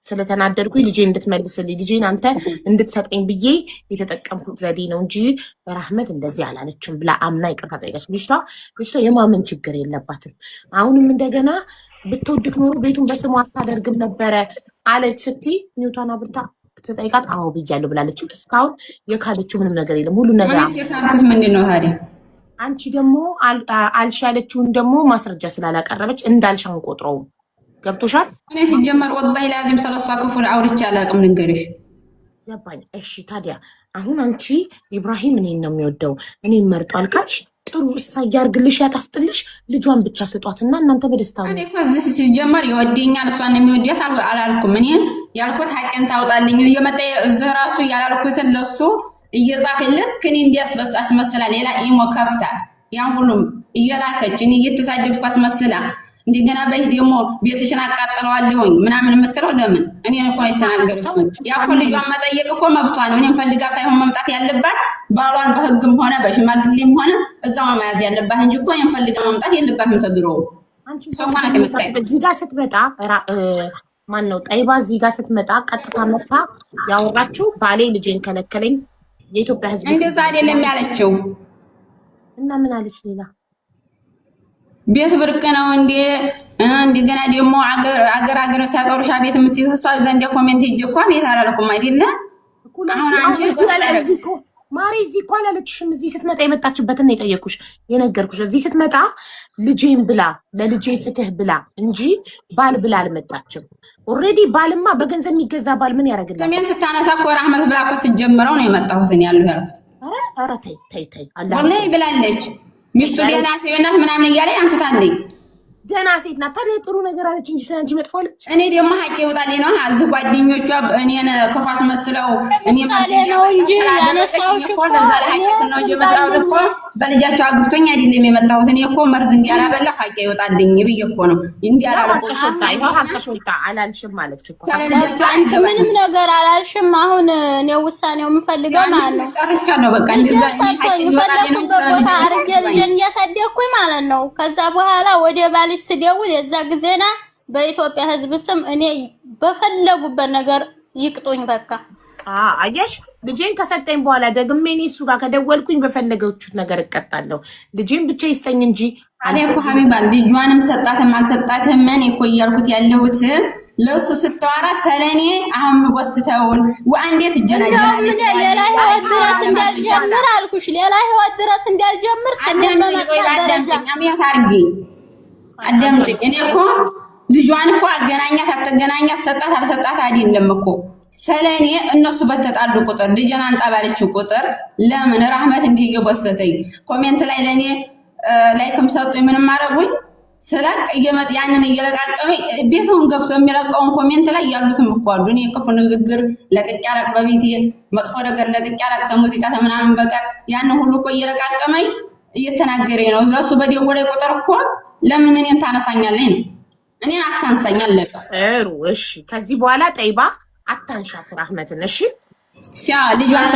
ስለተናደድኩኝ ልጄን እንድትመልስልኝ ልጄን አንተ እንድትሰጠኝ ብዬ የተጠቀምኩት ዘዴ ነው እንጂ ራህመት እንደዚህ አላለችም ብላ አምና ይቅርታ ጠይቀች። ልጅቷ የማመን ችግር የለባትም። አሁንም እንደገና ብትወድቅ ኖሮ ቤቱን በስሙ አታደርግም ነበረ አለች ስትይ ኒውታና ብርታ ተጠይቃት አዎ ብያለሁ ብላለች። እስካሁን የካለችው ምንም ነገር የለም። ሁሉ ነገር ምንድን ነው ታዲያ? አንቺ ደግሞ አልሽ ያለችውን ደግሞ ማስረጃ ስላላቀረበች እንዳልሽ አንቆጥረውም። ገብቶሻል? እኔ ሲጀመር ወላሂ ላዚም ሰለሷ ክፉን አውርቼ አላውቅም ልንገርሽ። ገባኝ። እሺ ታዲያ አሁን አንቺ ኢብራሂም እኔን ነው የሚወደው እኔን መርጧል ካልሽ ጥሩ እሳ ያርግልሽ ያጣፍጥልሽ ልጇን ብቻ ስጧትና እናንተ በደስታ ነው። እኔ እኮ እዚህ ሲጀመር ይወደኛል እሷን የሚወዳት አላልኩም። እኔ ያልኩት ሀቅን ታውጣልኝ እየመጣ እዚህ ራሱ ያላልኩትን ለሱ እየጻፈልክ እኔ እንዲያስበስ አስመስላ ሌላ ኢሞ ከፍታ ያን ሁሉም እየላከች እኔ እየተሳደብኩ አስመስላ እንደገና በይ ደግሞ ቤትሽን አቃጥለዋለሁኝ ምናምን የምትለው ለምን? እኔን እኮ የተናገረችው ያ እኮ ልጇን መጠየቅ እኮ መብቷ ነው። እኔም ፈልጋ ሳይሆን መምጣት ያለባት ባሏን በህግም ሆነ በሽማግሌም ሆነ እዛው ነው መያዝ ያለባት እንጂ እኮ እኔም ፈልጋ መምጣት የለባትም። ተድሮ እዚህ ጋር ስትመጣ ማን ነው ጠይባ እዚህ ጋር ስትመጣ ቀጥታ መጣ ያወራችው ባሌ ልጄን ከለከለኝ የኢትዮጵያ ህዝብ እንደዛ አይደለም ያለችው እና ምን አለች ሌላ ቤት ብርቅ ነው እንዴ? እንደገና ደግሞ አገር ሲያጠሩሻ ቤት የምትይው እሷ ዘንድ ኮሜንት ሂጅ እኮ ቤት አላልኩም አይደለ? ማሪ እዚህ እኮ አላለችሽም። እዚህ ስትመጣ የመጣችበትን ነው የጠየኩሽ የነገርኩሽ። እዚህ ስትመጣ ልጄን ብላ ለልጄ ፍትህ ብላ እንጂ ባል ብላ አልመጣችም። ኦልሬዲ ባልማ በገንዘብ የሚገዛ ባል ምን ያደርግልናል? ስሜን ስታነሳ እኮ ራህመት ብላ እኮ ስትጀምረው ነው የመጣሁት እኔ ያለሁ ያልኩት። ኧረ ተይ ወላሂ ብላለች። ሚስቱ ደህና ሴት ናት ምናምን እያለኝ አንስታለኝ። ደህና ሴት ናት ታዲያ ጥሩ ነገር አለች እንጂ ስለአንቺ መጥፎ አለች? እኔ ደግሞ ሀቄ ይወጣልኝ ነው እዚህ ጓደኞቿ እኔን ክፉ አስመስለው ምሳሌ ነው እንጂ ያነሳሁሽ እኮ ነው እንጂ የመጣሁት እኮ በልጃቸው አግብቶኝ አይደለም የመጣሁት። እኔ እኮ መርዝ እንዲያላበላ ሀቄ ይወጣልኝ ብዬ እኮ ነው እንዲያላበላ ሀቀሾታ አላልሽም አለች እኮ አንቺ ምንም ነገር አላልሽም። አሁን እኔ ውሳኔው የምፈልገው ማለት ነው ጨርሻለሁ። በቃ እንደዛ ፈለኩበት ቦታ አድርጌ ልጄን እያሳደግኩኝ ማለት ነው። ከዛ በኋላ ወደ ባልሽ ስደውል የዛ ጊዜና በኢትዮጵያ ሕዝብ ስም እኔ በፈለጉበት ነገር ይቅጡኝ። በቃ አየሽ ልጄን ከሰጠኝ በኋላ ደግሜ እኔ እሱ ጋር ከደወልኩኝ በፈለገችሁት ነገር እቀጣለሁ። ልጄን ብቻ ይስጠኝ እንጂ እኔ እኮ ሀቢባ ልጇንም ሰጣትም አልሰጣትም እኔ እኮ እያልኩት ያለሁት ለሱ ስትዋራ ሰለኔ አሁን ወስተውን ወአንዴት ጀናጀና ሌላ ህይወት ድረስ እንዳልጀምር አልኩሽ። ሌላ ህይወት ድረስ እንዳልጀምር አዳምጪኝ። እኔ እኮ ልጇን እኮ አገናኛት አትገናኛት ሰጣት አልሰጣት አይደለም እኮ ሰለኔ እነሱ በተጣሉ ቁጥር ልጄን አንጣ ባለችው ቁጥር ለምን ራህመት እንዲህ እየወሰተኝ ኮሜንት ላይ ለኔ ላይክም ሰጡኝ ምንም አረጉኝ ስለቅ እየመጥ ያንን እየለቃቀመኝ ቤቱን ገብቶ የሚለቀውን ኮሜንት ላይ ያሉትም እኮ አሉ። እኔ ክፉ ንግግር ለቅቅ ያረቅ በቤቴ መጥፎ ነገር ለቅቅ ያረቅ ከሙዚቃ ምናምን በቀር ያንን ሁሉ እኮ እየለቃቀመኝ እየተናገረኝ ነው። ስለሱ በደወለ ቁጥር እኮ ለምን እኔን ታነሳኛለኝ ነው? እኔን አታንሳኝ አለቀ። እሺ ከዚህ በኋላ ጠይባ አታንሻት ራህመትን። እሺ ሲያ ልጇን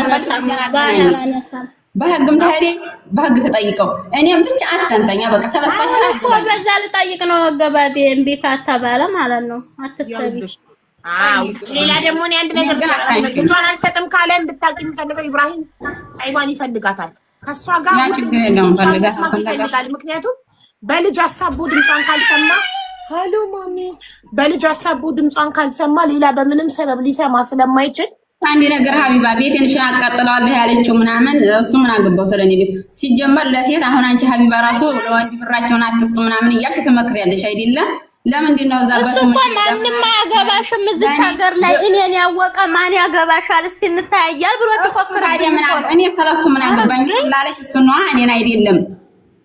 በህግም ተሄደ በህግ ተጠይቀው እኔም ብቻ አታንሳኛ። በቃ ሰበሳችሁ እኮ በዛ ልጠይቅ ነው ገባቤ እምቢ ካተባለ ማለት ነው። አትሰቢ። ሌላ ደግሞ እኔ አንድ ነገር ልጇን አልሰጥም ካለ እንድታውቂ የሚፈልገው ኢብራሂም አይዋን ይፈልጋታል። ከሷ ጋር ያ ችግር የለውም ፈልጋታል። ምክንያቱም በልጅ አሳቦ ድምጿን ካልሰማ ሃሎ ማሚ በልጅ አሳቦ ድምጿን ካልሰማ ሌላ በምንም ሰበብ ሊሰማ ስለማይችል አንድ ነገር ሀቢባ ቤቴን ሽን አቃጥለዋለሁ ያለችው ምናምን እሱ ምን አገባው ስለኔ ቤት ሲጀመር ለሴት አሁን አንቺ ሀቢባ ራሱ ለወንድ ብራቸውን አትስጡ ምናምን እያልሽ ትመክሪያለሽ አይደለም? ለምንድን ነው ዛባ እሱ እኮ ማንም አያገባሽም እዚች ሀገር ላይ እኔን ያወቀ ማን ያገባሻል እስኪ እንታያያል ብሎ ሲፎክር እኔ ስለሱ ምን አገባኝ ስላለሽ እሱ ነው እኔን አይደለም።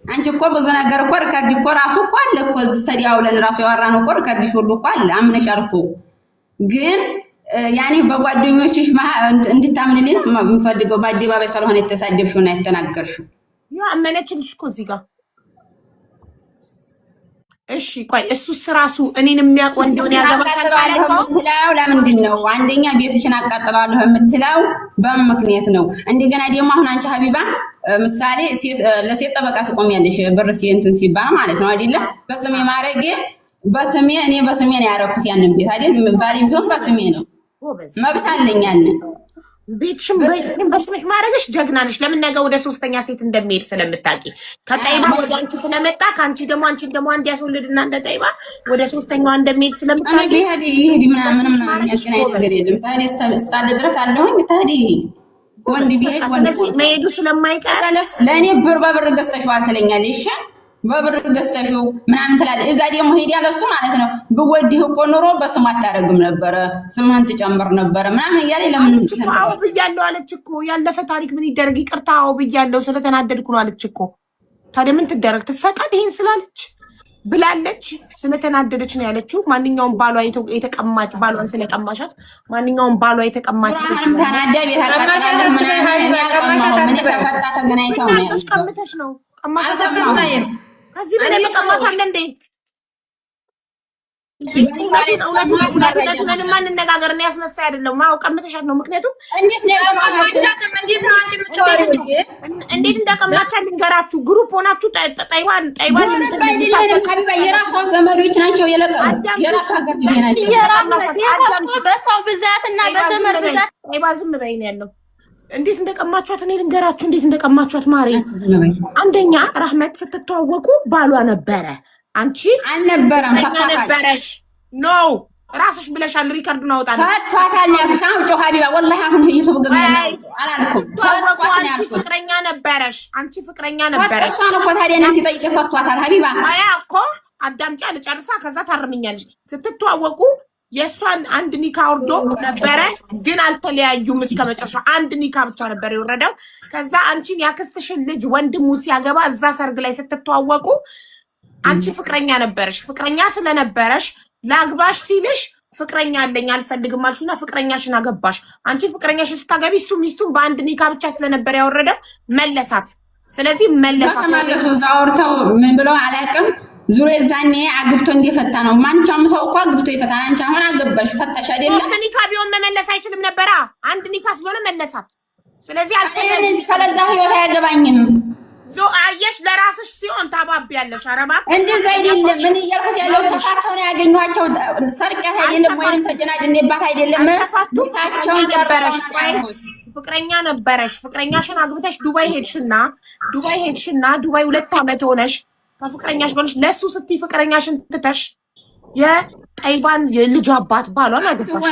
አንቺ እኮ ብዙ ነገር እኮ ሪከርድ እኮ ራሱ እኮ አለ እኮ ተዲያውለን ራሱ ያወራነው እኮ ሪከርድሽ ሁሉ እኮ አለ አምነሻል እኮ ግን ያኔ በጓደኞችሽ እንድታምንልኝ ነው የምፈልገው። በአደባባይ ስለሆነ የተሳደብሽውና የተናገርሽው ያ አመነችልሽ እኮ እዚህ ጋር። እሺ ቆይ እሱስ ራሱ እኔን የሚያውቅ ወንዶን ያገባሻል ማለት ነው የምትለው ለምንድን ነው? አንደኛ ቤትሽን አቃጥላለሁ የምትለው በምን ምክንያት ነው? እንደገና ደግሞ አሁን አንቺ ሀቢባ ምሳሌ ለሴት ጠበቃ ትቆሚያለሽ ብር እንትን ሲባል ማለት ነው አይደለ? በስሜ ማረጌ በስሜ እኔ በስሜ ነው ያደረኩት ያንን ቤት አይደል? ባሌም ቢሆን በስሜ ነው መብት አለኝ ያንን ቤትሽም በስምሽ ማድረግሽ ጀግና ነሽ። ለምን ነገ ወደ ሶስተኛ ሴት እንደሚሄድ ስለምታውቂ ከጠይባ ወደ አንቺ ስለመጣ ከአንቺ ደግሞ አንቺን ደግሞ አንድ ያስወልድና እንደ ጠይባ ወደ ሶስተኛዋ እንደሚሄድ ስለምታውቂ ይሄድ ምናምን የሚያገናኝ ነገር የለም። ታዲያ እስካለ ድረስ አለሁኝ። ታዲያ ይሄድ ወንድ ቢሄድ ወንድ መሄዱ ስለማይቀር ለእኔ ብር በብር ገዝተሽዋል ትለኛለሽ። በብር ገዝተሽው ምናምን ትላለች። እዛ ደግሞ ሄድ ያለ እሱ ማለት ነው ብወድህ እኮ ኑሮ በስም አታረግም ነበረ ስምህን ትጨምር ነበረ ምናምን እያለ ለምን አዎ ብያለሁ አለች እኮ። ያለፈ ታሪክ ምን ይደረግ ይቅርታ አዎ ብያለሁ ስለተናደድኩ ነው አለች እኮ። ታዲያ ምን ትደረግ ትሰቃል? ይሄን ስላለች ብላለች ስለተናደደች ነው ያለችው። ማንኛውም ባሏ የተቀማች ባሏን ስለቀማሻት ማንኛውም ባሏ የተቀማች ተናዳ ቤት አቃጥላለሁ ምናምን ያቀማው ምን ተፈታ ተገናኝተው ነው ቀምተሽ ነው ቀማሻት ተገናኝ ከዚህ በላይ መቀማት አለ እንዴ? እውነቱን ማንነጋገር ነው ያስመሳይ አይደለም። ማው ቀምተሻት ነው። ምክንያቱም እንዴት ነው አንቺ የምትወሪው? እንዴት እንደቀማቻት ልንገራችሁ። ግሩፕ ሆናችሁ ጠይባን የራሷ ዘመዶች ናቸው የለቀሙ የራሷ ሀገር ናቸው። በሰው ብዛትና በዘመድ ብዛት ጠይባ ዝም በይ ነው ያለው። እንዴት እንደቀማቿት እኔ ልንገራችሁ። እንዴት እንደቀማቿት ማሬ። አንደኛ ራህመት ስትተዋወቁ ባሏ ነበረ። አንቺ አልነበረም ነበረሽ ኖ ራስሽ ብለሻል። ሪከርዱን አውጣ ፈቷታል ያልኩሽ አውጪው ሀቢባ ወላሂ አሁን ዩቲዩብ ገብተና አላልኩም። አንቺ ፍቅረኛ ነበረሽ እሷን እኮ ታዲያ እኔን ሲጠይቅ ፈቷታል ሀቢባ አያ እኮ አዳምጫ ልጨርሳ ከዛ ታርምኛለሽ። ስትተዋወቁ የእሷን አንድ ኒካ ወርዶ ነበረ ግን አልተለያዩም እስከ መጨረሻ አንድ ኒካ ብቻ ነበር የወረደው። ከዛ አንቺን ያክስትሽን ልጅ ወንድሙ ሲያገባ እዛ ሰርግ ላይ ስትተዋወቁ አንቺ ፍቅረኛ ነበረሽ። ፍቅረኛ ስለነበረሽ ላግባሽ ሲልሽ ፍቅረኛ አለኝ አልፈልግም አልሽና ፍቅረኛሽን አገባሽ። አንቺ ፍቅረኛሽን ስታገቢ እሱ ሚስቱን በአንድ ኒካ ብቻ ስለነበር ያወረደው መለሳት። ስለዚህ መለሳት ተመለሱ። እዛ አውርተው ምን ብለው አላውቅም። ዙሮ የዛኔ አግብቶ እንደፈታ ነው። ማንኛውም ሰው እኮ አግብቶ ይፈታል። አንቺ አሁን አገባሽ ፈታሽ አይደለም። ሶስት ኒካ ቢሆን መመለስ አይችልም ነበራ። አንድ ኒካ ስለሆነ መለሳት። ስለዚህ አልተለዚህ ስለዛ ህይወት አያገባኝም። አየሽ ለራስሽ ሲሆን ታባቢያለሽ። አረባ እንደዛ አይደለም። ምን እያልኩት ያለው ተፋተው ነው ያገኘኋቸው። ሰርቀት አይደለም ወይንም ተጀናጅኔባት አይደለም። ታቸውን ጨበረሽ ፍቅረኛ ነበረሽ። ፍቅረኛሽን አግብተሽ ዱባይ ሄድሽና ዱባይ 2 ዓመት ሆነሽ ከፍቅረኛሽ ጋር ለሱ ስትይ ፍቅረኛሽን ትተሽ የጠይባን የልጅ አባት ባሏን አግብተሽ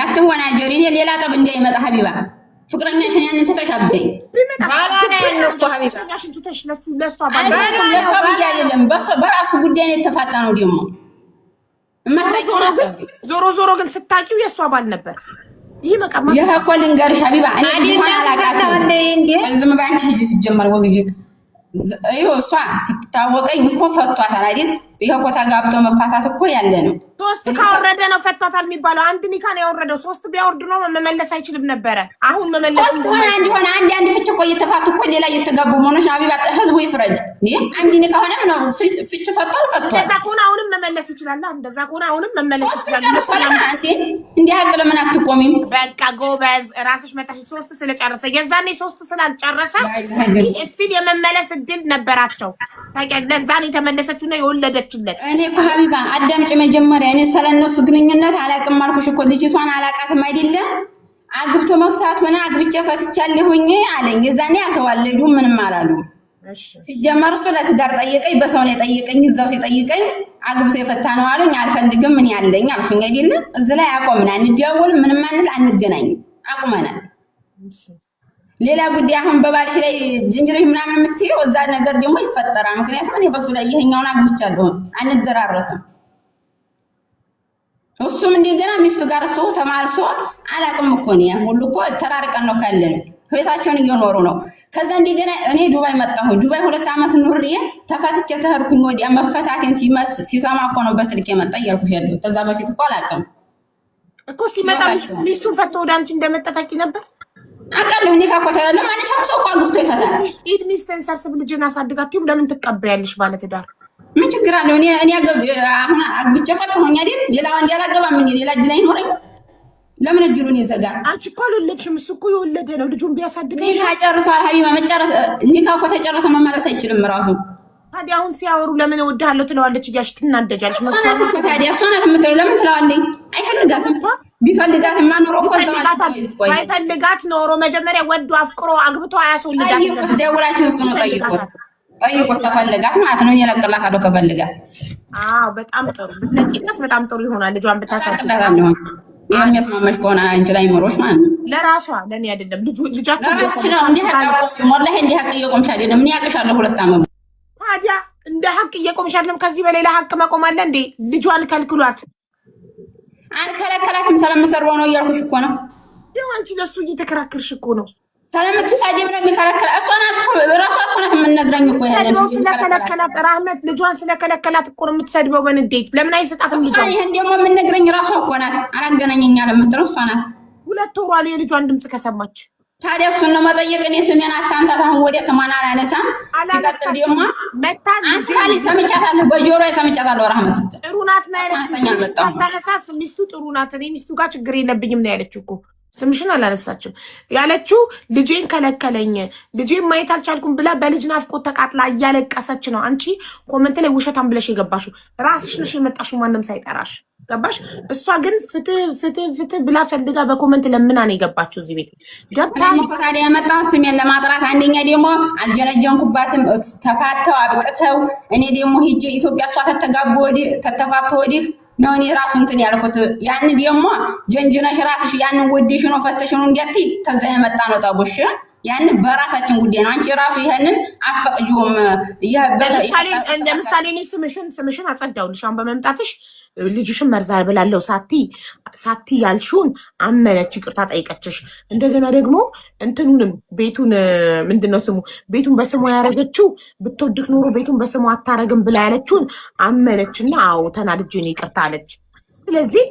አትወናጀሪ። እኔ ሌላ ጠብ እንዳይመጣ ሀቢባ ፍቅረኛሽን ያንን ትተሽ አበይ ፍቅረኛሽን ትተሽ ለሱ አይደለም በራሱ ጉዳይ ነው የተፋታ ነው። ደግሞ ዞሮ ግን ስታቂው የእሷ ባል ነበር። ይህ መቀማ ይህ እኮ ልንገርሽ ሀቢባ እኔ አላቃትም። ዝም በይ አንቺ ሂጂ ሲጀመር ወግጂ እሷ ስትታወቀኝ እኮ ፈቷታል አይደል? ይሄ እኮ ተጋብቶ መፋታት እኮ ያለ ነው። 3 ካወረደ ነው ፈቷታል የሚባለው። አንድ ኒካ ነው ያወረደው። 3 ቢያወርድ ነው መመለስ አይችልም ነበረ። አሁን መመለስ ሆነ አንድ ፍች እኮ እየተፋቱ እኮ ሌላ እየተጋቡ መሆኖች ሀቢባ ህዝቡ ይፍረድ። አንድ ኒካ ሆነ ነው ፍች ፈቷል። እንደዛ ከሆነ አሁንም መመለስ ይችላል። እንደዛ ከሆነ አሁንም መመለስ ይችላል። እንዲህ ሀቅ ለምን አትቆሚም? በቃ ጎበዝ ራስሽ መጣሽ። 3 ስለጨረሰ የዛኔ 3 ስላልጨረሰ እስቲል የመመለስ እድል ነበራቸው። ታውቂያለሽ። ለዛ ነው የተመለሰችው ነው የወለደችለት። እኔ እኮ ሀቢባ አዳምጪ መጀመሪያ እኔ ስለነሱ ግንኙነት አላውቅም አልኩሽ እኮ ልጅቷን አላውቃትም አይደለም። አግብቶ መፍታት ሆነ አግብቼ ፈትቻለሁኝ አለኝ። የዛኔ አልተዋለዱም ምንም አላሉ። ሲጀመር እሱ ለትዳር ጠየቀኝ፣ በሰው ነው የጠየቀኝ። እዛው ሲጠይቀኝ አግብቶ የፈታ ነው አሉኝ። አልፈልግም ምን ያለኝ አልኩኝ አይደለም። እዚህ ላይ አቆምናል። እንደውል ምንም አንል አንገናኝም አቁመናል። ሌላ ጉዳይ አሁን በባልሽ ላይ ጅንጅሪ ምናምን የምትይው እዛ ነገር ደግሞ ይፈጠራል። ምክንያቱም እኔ በሱ ላይ ይሄኛውን አግብቻለሁ አንደራረስም። እሱም እንደገና ሚስቱ ጋር ሰው ተማልሶ አላቅም እኮ ነው ሁሉ እኮ ተራርቀን ነው ካለን ህይወታቸውን እየኖሩ ነው። ከዛ እንደገና እኔ ዱባይ መጣሁ። ዱባይ 2 ዓመት ኑሬ ተፋትቼ ተህርኩኝ። ወዲያ መፈታቴን ሲሰማ እኮ ነው በስልክ የመጣ እያልኩሽ ያለው። ከዛ በፊት እኮ አላቅም እኮ ሲመጣ ሚስቱን ፈቶ ወደ አንቺ እንደመጣ ታውቂ ነበር? አውቃለሁ። እኔ ካቆታ ያለ ማንኛውም ሰው እኮ አግብቶ ይፈታል። ኢድ ሚስትን ሰብስብ ልጅን አሳድጋችሁም ለምን ትቀበያለሽ? ባለ ትዳር ምን ችግር አለው? እኔ አሁን አግብቼ ፈታሁኝ አይደል? ሌላ ወንድ ያላገባም ምን ሌላ እድል አይኖረኝ? ለምን እድሉን ይዘጋል? አንቺ እኮ አልወለድሽም፣ እሱ እኮ የወለደ ነው። ልጁን ቢያሳድግ እኔ ጨርሷል። ሀቢባ መጨረስ ኒካ እኮ ተጨረሰ መመለስ አይችልም ራሱ። ታዲያ አሁን ሲያወሩ ለምን እወድሃለሁ ትለዋለች እያልሽ ትናደጃለሽ? እሷ ናት እኮ ታዲያ እሷ ናት የምትለው። ለምን ትለዋለኝ? አይፈልጋትም። ቢፈልጋትማ ኖሮ እኮ ባይፈልጋት ኖሮ መጀመሪያ ወዶ አፍቅሮ አግብቶ አያስወልዳት። ጠይቁት፣ ደውላችሁ እሱ ነው ጠይቁት። ተፈልጋት ማለት ነው። እኔ እለቅላታለሁ ከፈልጋት። አዎ በጣም ጥሩ ለቂናት፣ በጣም ጥሩ ይሆናል። ልጇን ብታሳድግላታለሁ የሚያስማማሽ ከሆነ አንቺ ላይ ኖሮሽ ማለት ነው። ለራሷ ለኔ አይደለም ልጃችን ነው። እንዲህ ሀቅ ወላሂ እንዲህ ሀቅ እየቆምሽ አይደለም። ምን ያቅሻለሁ? 2 ዓመት ታዲያ እንደ ሀቅ እየቆምሽ አይደለም። ከዚህ በላይ ለሀቅ መቆም አለ እንዴ? ልጇን ከልክሏት። አንከለከላትም። ስለምሰርበው ነው እያልኩሽ እኮ ነው። ያው አንቺ ለሱ እየተከራከርሽ እኮ ነው። ስለምትሳደብ ነው የሚከለከላ። እሷ ናት እኮ ራሷ እኮ ናት የምንነግረኝ እኮ ያለን ስለከለከላት ራህመት ልጇን ስለከለከላት እኮ ነው የምትሰድበው በንዴት። ለምን አይሰጣትም ልጇን? ይሄን ደግሞ የምንነግረኝ ራሷ እኮ ናት። አላገናኘኛል የምትለው እሷ ናት። 2 ወሯ የልጇን ድምፅ ከሰማች ታዲያ እሱን ነው መጠየቅ። እኔ ስሜን አታንሳት። አሁን ወዲያ ስሟን አላነሳም። ሲቀጥል ደግሞ አንሳሊ ሰምቻታለሁ፣ በጆሮ ሰምቻታለሁ። ራህመት ስትል ጥሩ ናት ነው ያለችው። ታነሳስ ሚስቱ ጥሩ ናት። እኔ ሚስቱ ጋር ችግር የለብኝም ነው ያለችው እኮ። ስምሽን አላነሳችም ያለችው። ልጄን ከለከለኝ፣ ልጄን ማየት አልቻልኩም ብላ በልጅ ናፍቆት ተቃጥላ እያለቀሰች ነው። አንቺ ኮመንት ላይ ውሸታም ብለሽ የገባሽው ራስሽ ነሽ የመጣሽው፣ ማንም ሳይጠራሽ ገባሽ። እሷ ግን ፍትህ ብላ ፈልጋ በኮመንት ለምና ነው የገባችው እዚህ ቤት ገብታ። ታዲያ የመጣው ስሜን ለማጥራት አንደኛ ደግሞ አልጀነጀንኩባትም። ተፋተው አብቅተው እኔ ደግሞ ሂጄ ኢትዮጵያ እሷ ተተጋቡ ወዲህ ተተፋተው ወዲህ ነው እኔ ራሱ እንትን ያልኩት። ያን ደግሞ ጀንጅነሽ ራስሽ ያን ወዲሽ ነው ፈተሽ ነው እንዴት ተዛ የመጣ ነው ጠቡሽ። ያን በራሳችን ጉዳይ ነው። አንቺ ራሱ ይሄንን አፈቅጂውም ለምሳሌ እኔ ስምሽን አጸዳውልሽ አሁን በመምጣትሽ ልጅሽን መርዛ ብላለው ሳቲ ያልሽውን አመነች፣ ይቅርታ ጠይቀችሽ። እንደገና ደግሞ እንትኑንም ቤቱን ምንድነው ስሙ ቤቱን በስሙ ያረገችው ብትወድክ ኖሮ ቤቱን በስሙ አታረግም ብላ ያለችውን አመነችና አዎ ተናድጄ ነው ይቅርታ አለች። ስለዚህ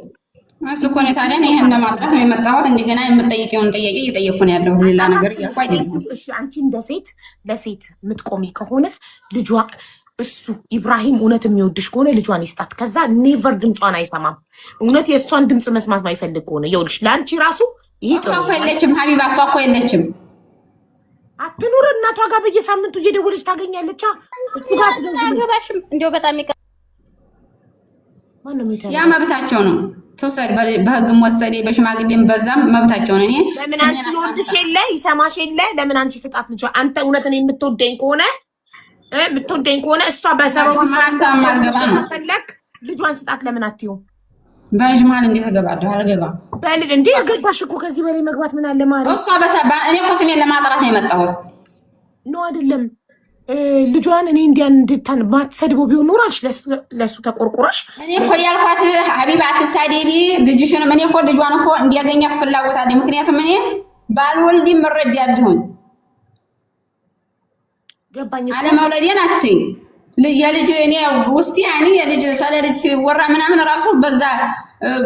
እሱ እኮ ነው ታዲያ ይሄን ለማድረግ ነው የመጣሁት። እንደገና የምጠይቀውን ጥያቄ እየጠየቅኩ ነው ያለሁት፣ ሌላ ነገር እያልኩ አይደለም። እሺ አንቺ እንደ ሴት ለሴት የምትቆሚ ከሆነ ልጇ እሱ ኢብራሂም እውነት የሚወድሽ ከሆነ ልጇን ይስጣት። ከዛ ኔቨር ድምጿን አይሰማም። እውነት የእሷን ድምፅ መስማት ማይፈልግ ከሆነ ይኸውልሽ ለአንቺ ራሱ ይሄ እሷ እኮ የለችም ሀቢባ፣ እሷ እኮ የለችም። አትኑር እናቷ ጋር በየሳምንቱ እየደወለች ታገኛለች። አገባሽም እንደው በጣም ያ መብታቸው ነው። ተወሰደ በህግም ወሰደ በሽማግሌም በዛም መብታቸው ነው። እኔ ለምን አንቺ ወንድሽ የለ ይሰማሽ የለ ለምን አንቺ ስጣት ልጇ አንተ እውነት እኔ የምትወደኝ ከሆነ እሷ በሰበቡ ፈለክ ልጇን ስጣት ለምን አትይው? በልጅ መሀል እንዴት እገባለሁ? አልገባም። በልጅ እንዴ ገባሽ እኮ ከዚህ በላይ መግባት ምን አለ ማለት እሷ በሰባ እኔ እኮ ስሜን ለማጥራት ነው የመጣሁት ነው አይደለም። ልጇን እኔ እንዲያን ማትሰድበው ቢሆን ኖራሽ ለሱ ተቆርቆረሽ። እኔ እኮ ያልኳት ሀቢባ አትሳደቢ ልጅሽንም እኔ እኮ ልጇን እኮ እንዲያገኛት ፍላጎት አለኝ። ምክንያቱም እኔ ባልወልድም እረዳለሁኝ ገባኝ። አለመውለዴን አትይ የልጅ እኔ ውስጤ ያኔ የልጅ ስለ ልጅ ሲወራ ምናምን ራሱ በዛ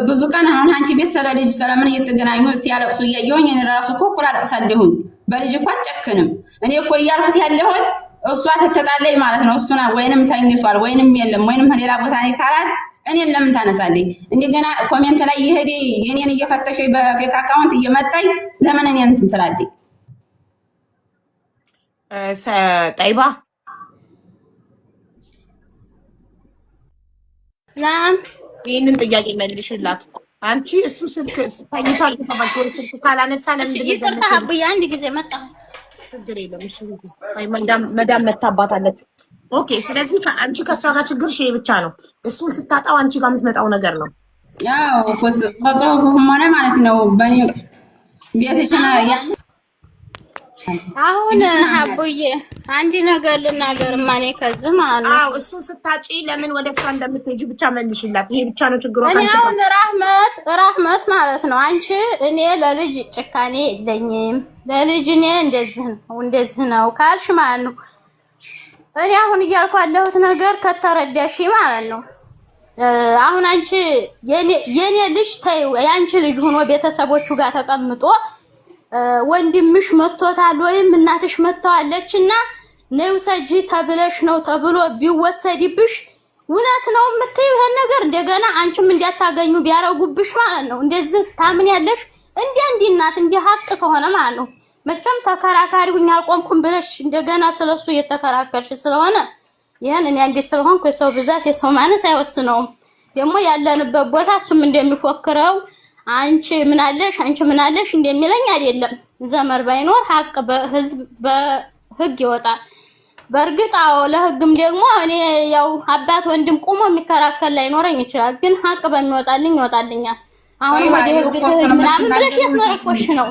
ብዙ ቀን አሁን አንቺ ቤት ስለ ልጅ ስለምን እየተገናኙ ሲያለቅሱ እያየሁኝ እኔ ራሱ እኮ እኩል አለቅሳለሁኝ። በልጅ እኮ አልጨክንም። እኔ እኮ እያልኩት ያለሁት እሷ ትተጣለኝ ማለት ነው። እሱና ወይንም ተኝቷል ወይንም የለም ወይንም ሌላ ቦታ ላይ ካላት እኔን ለምን ታነሳለኝ? እንደገና ኮሜንት ላይ ይሄዴ የኔን እየፈተሸ በፌክ አካውንት እየመጣኝ ለምን እኔን እንትን ትላለኝ? ጠይባ ይህንን ጥያቄ መልሽላት። አንቺ እሱ ስልክ ተኝቷል ከተባለ ስልክ ካላነሳ ለምን ይቅርታ ሀቡዬ አንድ ጊዜ መጣ ችግር የለም። እሺ መዳም መታባታለች። ኦኬ ስለዚህ አንቺ ከሷ ጋር ችግርሽ ይሄ ብቻ ነው። እሱን ስታጣው አንቺ ጋር የምትመጣው ነገር ነው። ያው በጽሁፉም ሆነ ማለት ነው በእኔ ቤተሰና አሁን ሀቡዬ አንድ ነገር ልናገር ማኔ ከዚህ ማለት ነው። አዎ እሱን ስታጪ ለምን ወደ እሷ እንደምትሄጂ ብቻ መልሽላት። ይሄ ብቻ ነው ችግሩ። እኔ አሁን ራህመት ማለት ነው አንቺ እኔ ለልጅ ጭካኔ የለኝም ለልጅ እኔ እንደዚህ ነው ካልሽ ማለት ነው። እኔ አሁን እያልኩ ያለሁት ነገር ከተረዳሽ ማለት ነው። አሁን አንቺ የኔ ልጅ ተይው ያንቺ ልጅ ሆኖ ቤተሰቦቹ ጋር ተቀምጦ ወንድምሽ መጥቶታል ወይም እናትሽ መጥተዋለችና ነው ሰጂ ተብለሽ ነው ተብሎ ቢወሰድብሽ እውነት ነው የምትይው ይሄን ነገር እንደገና አንቺም እንዲያታገኙ ቢያረጉብሽ ማለት ነው። እንደዚህ ታምን ያለሽ እንደ እናት እንደ ሀቅ ከሆነ ማለት ነው። መቼም ተከራካሪ ሁኝ አልቆምኩም ብለሽ እንደገና ስለሱ እየተከራከርሽ ስለሆነ ይሄን እኔ አንዴ ስለሆንኩ የሰው ብዛት የሰው ማነስ አይወስነውም። ደግሞ ያለንበት ቦታ እሱም እንደሚፎክረው አንቺ ምን አለሽ እንደሚለኝ አይደለም። ዘመር ባይኖር ሀቅ በህግ ይወጣል። በእርግጥ አዎ ለህግም ደግሞ እኔ ያው አባት ወንድም ቆሞ የሚከራከር ላይኖረኝ ይችላል። ግን ሀቅ በሚወጣልኝ ይወጣልኛል። አሁን ወደ ህግ ምናምን ብለሽ ያስመረቆሽ ነው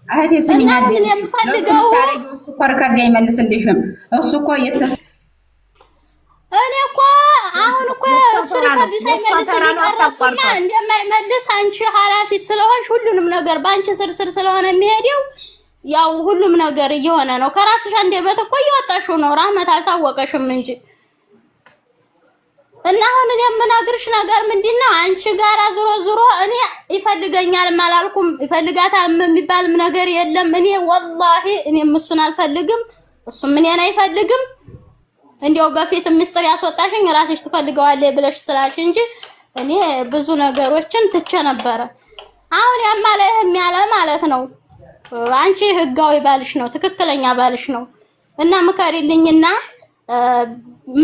እህቴ ስሚኛል የምፈልገው እሱ ኮርከር አይመልስልሽም። እሱ እኮ እኔ እኮ አሁን እኮ እሱ ሪከርድ ሳይመልስ ሊቀርሱና እንደማይመልስ አንቺ ኃላፊ ስለሆንሽ ሁሉንም ነገር በአንቺ ስር ስለሆነ የሚሄደው ያው ሁሉም ነገር እየሆነ ነው። ከራስሽ አንደበት እኮ እያወጣሽው ነው። ራህመት አልታወቀሽም እንጂ እና አሁን እኔ የምነግርሽ ነገር ምንድነው አንቺ ጋራ ዞሮ እኔ ይፈልገኛል ማላልኩም ይፈልጋታል የሚባልም ነገር የለም። እኔ ወላሂ እኔም እሱን አልፈልግም እሱም እኔን አይፈልግም። እንዲያው በፊት ምስጢር ያስወጣሽኝ ራስሽ ትፈልገዋለሽ ብለሽ ስላልሽ እንጂ እኔ ብዙ ነገሮችን ትቼ ነበረ። አሁን ያማለህም ያለ ማለት ነው አንቺ ህጋዊ ባልሽ ነው ትክክለኛ ባልሽ ነው እና ምከሪልኝና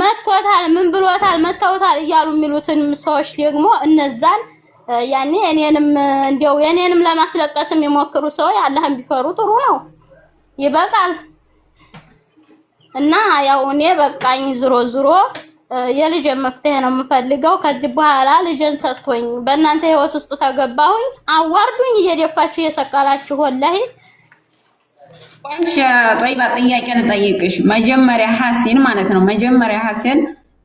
መጥቶታል ምን ብሎታል መተውታል እያሉ የሚሉትን ሰዎች ደግሞ እነዛን ያኔ እኔንም ለማስለቀስም የሞክሩ ሰው አላህን ቢፈሩ ጥሩ ነው ይበቃል። እና ያው እኔ በቃኝ ዙሮ የልጅ መፍትሄ ነው የምፈልገው። ከዚህ በኋላ ልጅን ሰጥቶኝ በእናንተ ህይወት ውስጥ ተገባሁኝ። አዋርዱኝ እየደፋችሁ እየሰቀላችሁ ወላሂ። ወንሽ ጠይባ ጥያቄ ልጠይቅሽ። መጀመሪያ ሐሲን ማለት ነው መጀመሪያ ሐሲን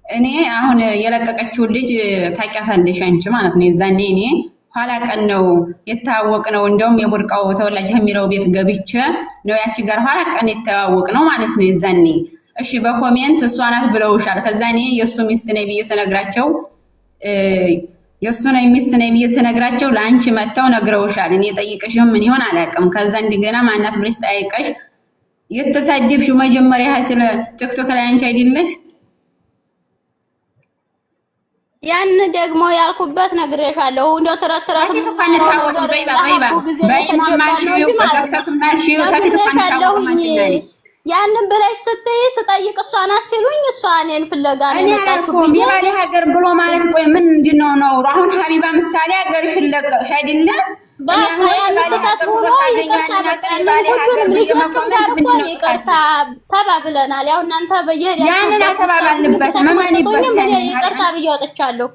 እኔ አሁን የለቀቀችው ልጅ ታውቂያታለሽ አንቺ ማለት ነው። የዛኔ እኔ ኋላ ቀን ነው የተዋወቅ ነው። እንደውም የቡርቃው ተወላጅ የሚለው ቤት ገብቼ ነው ያቺ ጋር ኋላ ቀን የተዋወቅ ነው ማለት ነው የዛኔ። እሺ በኮሜንት እሷ ናት ብለውሻል። ከዛ እኔ የእሱ ሚስት ነኝ ብዬ ስነግራቸው የእሱ ነኝ ሚስት ነኝ ብዬ ስነግራቸው ለአንቺ መጥተው ነግረውሻል። እኔ ጠይቀሽም ምን ይሆን አላውቅም። ከዛ እንደገና ማናት ብለሽ ጠይቀሽ የተሳደብሽው መጀመሪያ ስለ ቲክቶክ ላይ አንቺ አይደለሽ? ያን ደግሞ ያልኩበት ነግሬሻለሁ። እንደው ተረተራት ተፋን ታወቁ ያንን ብለሽ ስትይ ስጠይቅ እሷን አስሉኝ እሷ እኔን ፍለጋ ነው የመጣችው። የባሌ ሀገር ብሎ ማለት ቆይ ምን እንድነው ነው? አሁን ሀቢባ ምሳሌ ሀገርሽን ለቀቅሽ አይደለ? በቃ ያን ስህተት ሆኖ ይቅርታ በቃ ሁሉንም ልጆቹም ጋር እኮ ይቅርታ ተባብለናል። ያው እናንተ በየሄዳችሁ ያንን ተባባልንበት መማኒበት ይቅርታ ብዬ ወጥቻለሁ።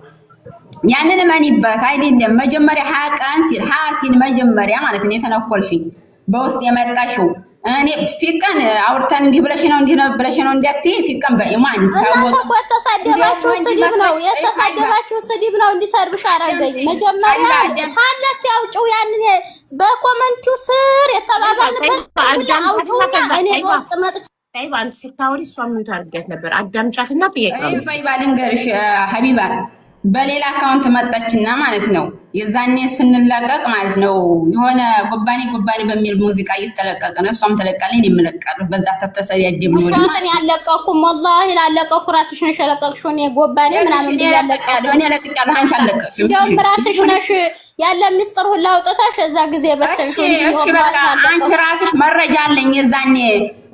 ያንን ማኒበት አይደለም መጀመሪያ ሀቃን ሲል ሐሲን መጀመሪያ ማለት ነው የተነኮልሽኝ በውስጥ የመጣሽው እኔ ፊቀን አውርተን እንዲህ ብለሽ ነው እንዲህ ነው ብለሽ ነው እንዲያትይ ፊቀን በኢማን እናንተ እኮ የተሳደባችሁ ስድብ ነው የተሳደባችሁ ስድብ ነው እንዲሰርብሽ አረገኝ። መጀመሪያ ካለስ ያውጭው ያንን በኮመንቱ ስር የተባባልበት አውጭው እኔ በውስጥ መጥቼ ባንት ስታወሪ እሷ ምን ታርገት ነበር? አዳምጫትና ጥያቄ ነው ባልንገርሽ ሀቢባ በሌላ አካውንት መጣችና ማለት ነው የዛኔ ስንለቀቅ ማለት ነው የሆነ ጉባኔ በሚል ሙዚቃ እየተለቀቀ ነው። እሷም ተለቃለኝ የምለቀቅ በዛ ተተሰሪ ያደም ነው ሻተን ያለቀኩም ወላሂ ላለቀኩ ራስሽ ነሽ ያለቀቅሽው። እኔ ጎባኔ ምናምን ያለቀቀው እኔ ያለቀቀው አንቺ አለቀቅሽ። እንደውም ራስሽ ነሽ ያለ ሚስጥር ሁሉ አውጥተሽ እዛ ጊዜ በተንሽ። እሺ በቃ አንቺ ራስሽ መረጃ አለኝ። የዛኔ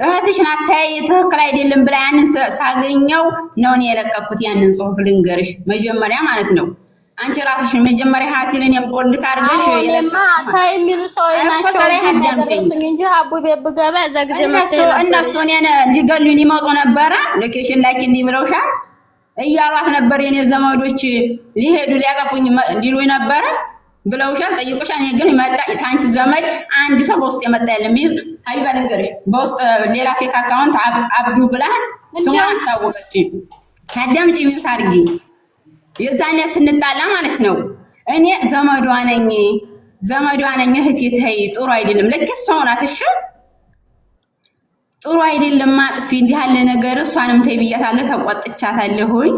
እህትሽ ናት ታይ ትክክል አይደለም ብላ ያንን ሳገኘው ነው እኔ የለቀኩት ያንን ጽሁፍ ልንገርሽ መጀመሪያ ማለት ነው። አንቺ ራስሽ መጀመሪያ ሐሲልን የምቆልት አድርገሽ የለማ ታይ የሚሉ ሰው ናቸው እንጂ አቡ ቤብ ገባ እዛ ጊዜ እነሱ እኔን ሊገሉኝ ሊመጡ ነበረ። ሎኬሽን ላይክ እንዲህ ብለውሻል እያሏት ነበር። የኔ ዘመዶች ሊሄዱ ሊያጠፉኝ ሊሉኝ ነበረ ብለውሻል ጠይቆሻል። እኔ ግን መጣ ታንቺ ዘመድ አንድ ሰው በውስጥ የመጣ የለም። ሀቢባ ልንገርሽ በውስጥ ሌላ ፌክ አካውንት አብዱ ብላ ስሟን አስታወቀች። ታዳምጪ ሚውት አድርጊ። የዛኔ ስንጣላ ማለት ነው እኔ ዘመዷ ነኝ እህቴ ተይ ጥሩ አይደለም ለክ ሰው ናት። እሺ ጥሩ አይደለም ማጥፊ እንዲህ ያለ ነገር እሷንም ተይ ብያታለሁ ተቆጥቻታለሁኝ።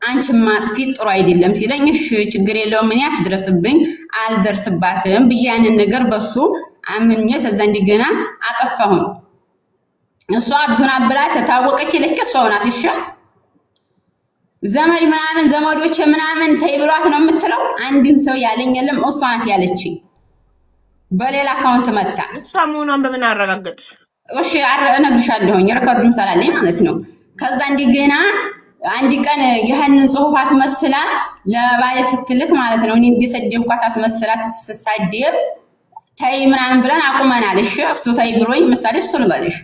አንቺ ማጥፊ ጥሩ አይደለም ሲለኝ እሺ ችግር የለውም ምን ያትድረስብኝ አልደርስባትም ብያንን ነገር በሱ አምኜ ተዛ እንደገና አጠፋሁኝ። እሷ አብዱና ብላት ታወቀች ልክ ሰው ናት። እሺ ዘመድ ምናምን ዘመዶች ምናምን ተይ ብሏት ነው የምትለው። አንድም ሰው ያለኝ የለም እሷ ናት ያለችኝ። በሌላ አካውንት መጣ። እሷ መሆኗን በምን አረጋገጥሽ? እሺ እነግርሻለሁኝ ሪከርዱም ስላለኝ ማለት ነው። ከዛ እንደገና አንድ ቀን ይሄንን ጽሁፍ አስመስላ ለባለ ስትልክ ማለት ነው እኔ እንደሰደብኳት አስመስላ ትሳደብ ተይ ምናምን ብለን አቁመናል። እሺ እሱ ተይ ብሎኝ ምሳሌ እሱ ልበልሽ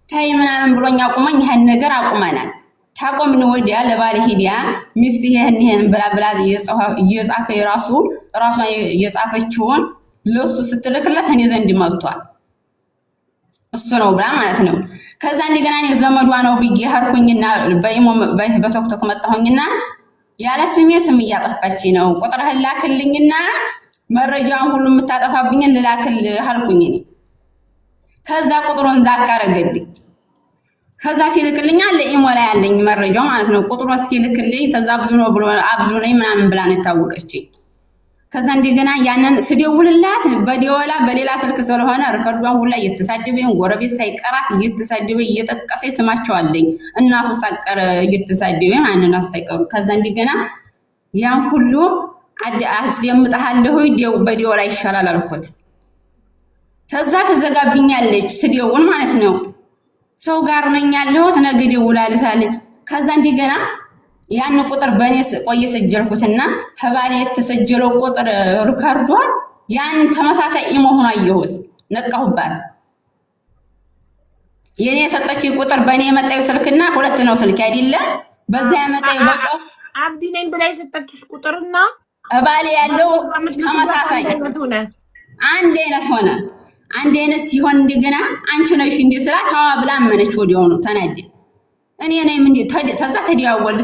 ተይ ምናምን ብሎኝ አቁመኝ ይሄን ነገር አቁመናል። ታቆምን ወዲያ ለባለ ሂዲያ ሚስት ይሄን ብላ እየጻፈ ራሷ የጻፈችውን ለሱ ስትልክለት እኔ ዘንድ መጥቷል። እሱ ነው ብላ ማለት ነው። ከዛ እንደገና እኔ ዘመዷ ነው ብዬ ሄድኩኝና በኢሞ በቶክቶክ መጣሁኝና ያለ ስም እያጠፋች ነው ቁጥርህን ላክልኝና መረጃውን ሁሉ የምታጠፋብኝን ልላክል አልኩኝ እኔ። ከዛ ቁጥሩን ዛካረገልኝ። ከዛ ሲልክልኝ አለ ኢሞ ላይ ያለኝ መረጃው ማለት ነው። ቁጥሩን ሲልክልኝ ተዛ አብዱ ነው ብሎ አብዱ ነኝ ምናምን ብላ ነው ታወቀችኝ። ከዛ እንደገና ያንን ስደውልላት በዲዮላ በሌላ ስልክ ስለሆነ ሪከርዷን ሁላ እየተሳደበኝ ጎረቤት ሳይቀራት እየተሳደበ እየጠቀሰ ስማቸዋለኝ እናቱ ሳቀረ እየተሳደበ ማን እናቱ ሳይቀሩ። ከዛ እንደገና ያን ሁሉ አስደምጣለሁ በዲዮላ ይሻላል አልኩት። ከዛ ተዘጋብኛለች ስደውል ማለት ነው። ሰው ጋር ነኝ ያለሁት ነገ ደውላለታለች። ከዛ እንደገና ያን ቁጥር በኔ ቆየ ሰጀልኩትና ህባሌ የተሰጀለው ቁጥር ሪከርዷ ያን ተመሳሳይ ኢሞሆን አየሁት ነቃሁባት። የኔ የሰጠችኝ ቁጥር በኔ የመጣው ስልክና ሁለት ነው ስልክ አይደለ በዛ ያመጣ ይወቀፍ አብዲ ነኝ ብላይ ሰጠችሽ ቁጥርና እባሌ ያለው ተመሳሳይ አንድ አይነት ሆነ። አንድ አይነት ሲሆን እንደገና አንቺ ነሽ እንደ ስላት ሀዋ ብላ አመነች። ወዲያው ነው ተናደ እኔ ነኝ ምን ተዛ ተደዋወል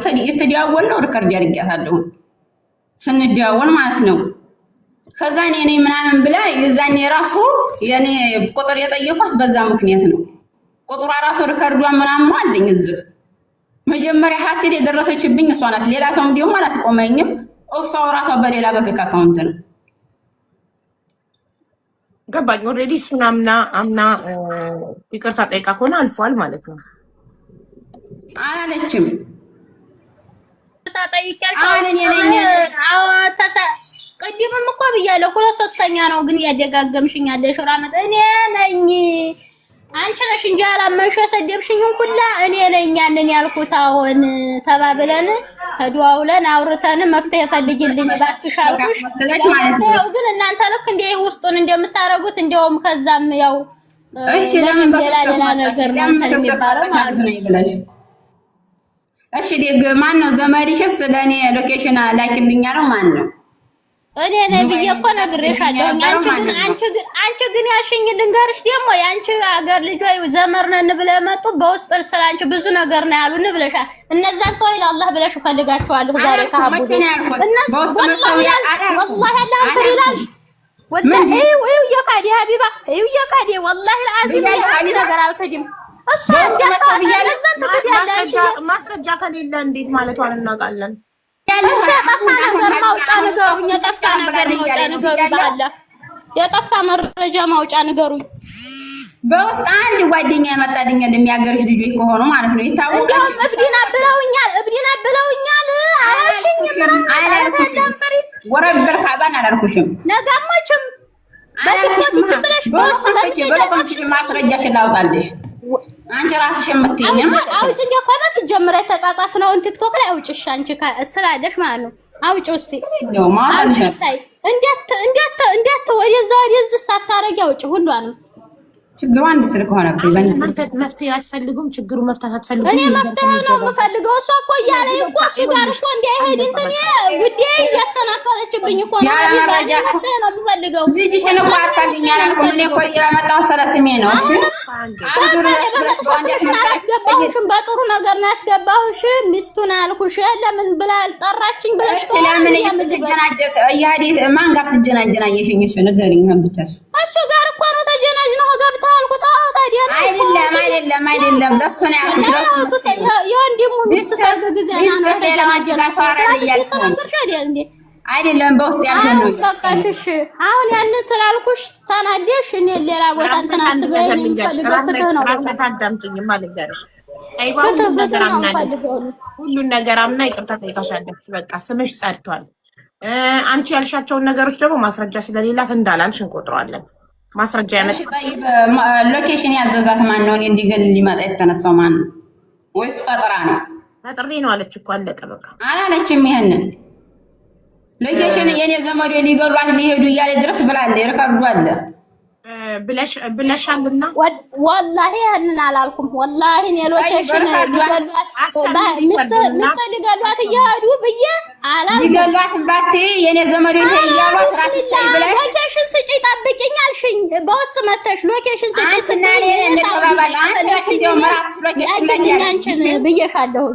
ነው ሪከርድ ያርጋታለሁ ስንደዋወል ማለት ነው። ከዛ እኔ ነኝ ምናምን ብላ የዛኔ ራሱ የኔ ቁጥር የጠየኳት በዛ ምክንያት ነው። ቁጥሯ ራሱ ሪከርዷ ምናምን አለኝ እዚህ መጀመሪያ ሀሴት የደረሰችብኝ እሷ ናት። ሌላ ሰው እንዲሁም አላስቆመኝም። እሷው ራሷ በሌላ በፌክ አካውንት ነው ገባኝ። ኦልሬዲ እሱን አምና ይቅርታ ጠይቃ ከሆነ አልፏል ማለት ነው። አላለችም ቅድምም እኮ ብያለሁ። ሁለት ሶስተኛ ነው ግን እያደጋገምሽኝ ያለሽ ራመት እኔ ነኝ አንቺ ነሽ እንጂ አላመንሽ የሰደብሽኝን ሁላ እኔ ነኝ ያንን ያልኩት። አሁን ተባብለን ተደዋውለን አውርተን መፍትሄ ፈልጊልኝ እባክሽ አልኩሽ። ያው ግን እናንተ ልክ እንደ ውስጡን እንደምታረጉት እንደውም ከዛም ያው እሺ ለምን ሌላ ነገር ነው እንትን የሚባለው ማለት ነው። እሺ ደግ ማን ነው ዘመድሽስ? ለኔ ሎኬሽን ላኪልኝ ነው ማን ነው? እኔ ነብዬ እኮ ነግሬሻለሁ። አንቺ ግን ያልሽኝ ልንገርሽ ደግሞ የአንቺ አገር ልጅ ወይ ዘመር ነን ብለው መጡ በውስጥ ስላንቺ ብዙ ነገር ነው ያሉን ብለሻል። እነዛን ሰው ይላል ብለሽ ፈልጋቸዋለሁ ዛሬ ካቡ ወላሂ አላህ ፍሪላሽ ወላሂ ወይ የካዲ ሀቢባ ወይ የካዲ ወላሂ العظيم ነገር አልከዲም። እሱ ማስረጃ ከሌለ እንዴት ማለቷን እናውቃለን። የጠፋ መረጃ ማውጫ ንገሩኝ። በውስጥ አንድ ጓደኛ ያመጣልኝ የሚያገርሽ ልጆች ከሆኑ ማለት ነው ይታወቃል። እብዲና ብለውኛል አላልሽኝም። ወረበር ካባን አላልኩሽም። ነጋሞችም በቲክቶክ ይችምብለሽ በውስጥ በሚሰጥ ማስረጃሽን ላውጣልሽ። አንቺ ራስሽ የምትይኝ አውጭ እንጂ ከበፊት ጀምሮ የተጻጻፍነውን ቲክቶክ ላይ አውጭሽ አንቺ ስላለሽ ማለት ነው። አውጭ ውስጥ ነው ማለት ነው። እንዴት ወደዚህ ሳታረጊ አውጭ ሁሉንም። ችግሩ አንድ ስልክ ሆነብኝ። መፍትሄ አትፈልጉም? ችግሩ መፍታት አትፈልጉም? እኔ መፍትሄ ነው የምፈልገው። እሷ እኮ እያለኝ እኮ እሱ ጋር እኮ እንዳይሄድ እንትን ጉዳይ እያሰናከለችብኝ እኮ ነው። መፍትሄ ነው የምፈልገው። ልጅሽን እኮ አታገኝ አላልኩም። እኔ እኮ የመጣሁት ስለ ስሜ ነው። እሺ አላስገባሁሽም። በጥሩ ነገር ነው ያስገባሁሽ። ሚስቱን አልኩሽ ለምን ብላ አልጠራችኝ ብለሽ ለምን የምትጀናጀት እያዴት ማን ጋር ስጀናጀና እየሽኝ? እሺ ንገሪኝ። ምን ብቻሽ እሱ ጋር እኮ ነው ተጀናጅ ነው ገብታ አልኩት። ታዲያ አይደለም ለሱ ነው ያልኩሽ። ለሱ የወንድሙ ሚስት ሰርግ ጊዜ ነው ተጀናጀናችሁ አይደለም በውስጥ ያልሽኝ ነው። በቃ እሺ አሁን ያንን ስላልኩሽ ተናደሽ እኔ ሌላ ቦታ እንትን አትበይኝ። ፈልገው ፍትህ ነው። አታዳምጪኝማ ልንገርሽ። ሁሉን ነገር አምና ይቅርታ ጠይቃሻለች። በቃ ስምሽ ጸድቷል። አንቺ ያልሻቸውን ነገሮች ደግሞ ማስረጃ ስለሌላት እንዳላልሽ እንቆጥረዋለን። ማስረጃ ያመጣ ሎኬሽን ያዘዛት ማን ነው? እኔ እንዲገል ሊመጣ የተነሳው ማን ነው? ወይስ ፈጥራ ነው? ፈጥሬ ነው አለች እኮ አለቀ በቃ አላለችም። ይሄንን ሎኬሽን የኔ ዘመዶ ሊገሏት ሊሄዱ እያለ ድረስ ብላለ ይርከርዱ አለ ብለሻልና ወላሂ ያንን አላልኩም። ወላሂ እኔ ሎኬሽን ሚስት ሊገሏት እያሄዱ ብዬ አላልኩም። ሊገሏት ባቴ የኔ ዘመዶ ይያሏት ራስሽ ላይ ብለሽ ሎኬሽን ስጪ ጠብቂኝ አልሽኝ። በውስጥ መተሽ ሎኬሽን ስጪ እና እኔ እንተባባል። አንቺ ነሽ እንደውም ራስሽ ሎኬሽን ላይ አንቺን ብዬሻለሁ።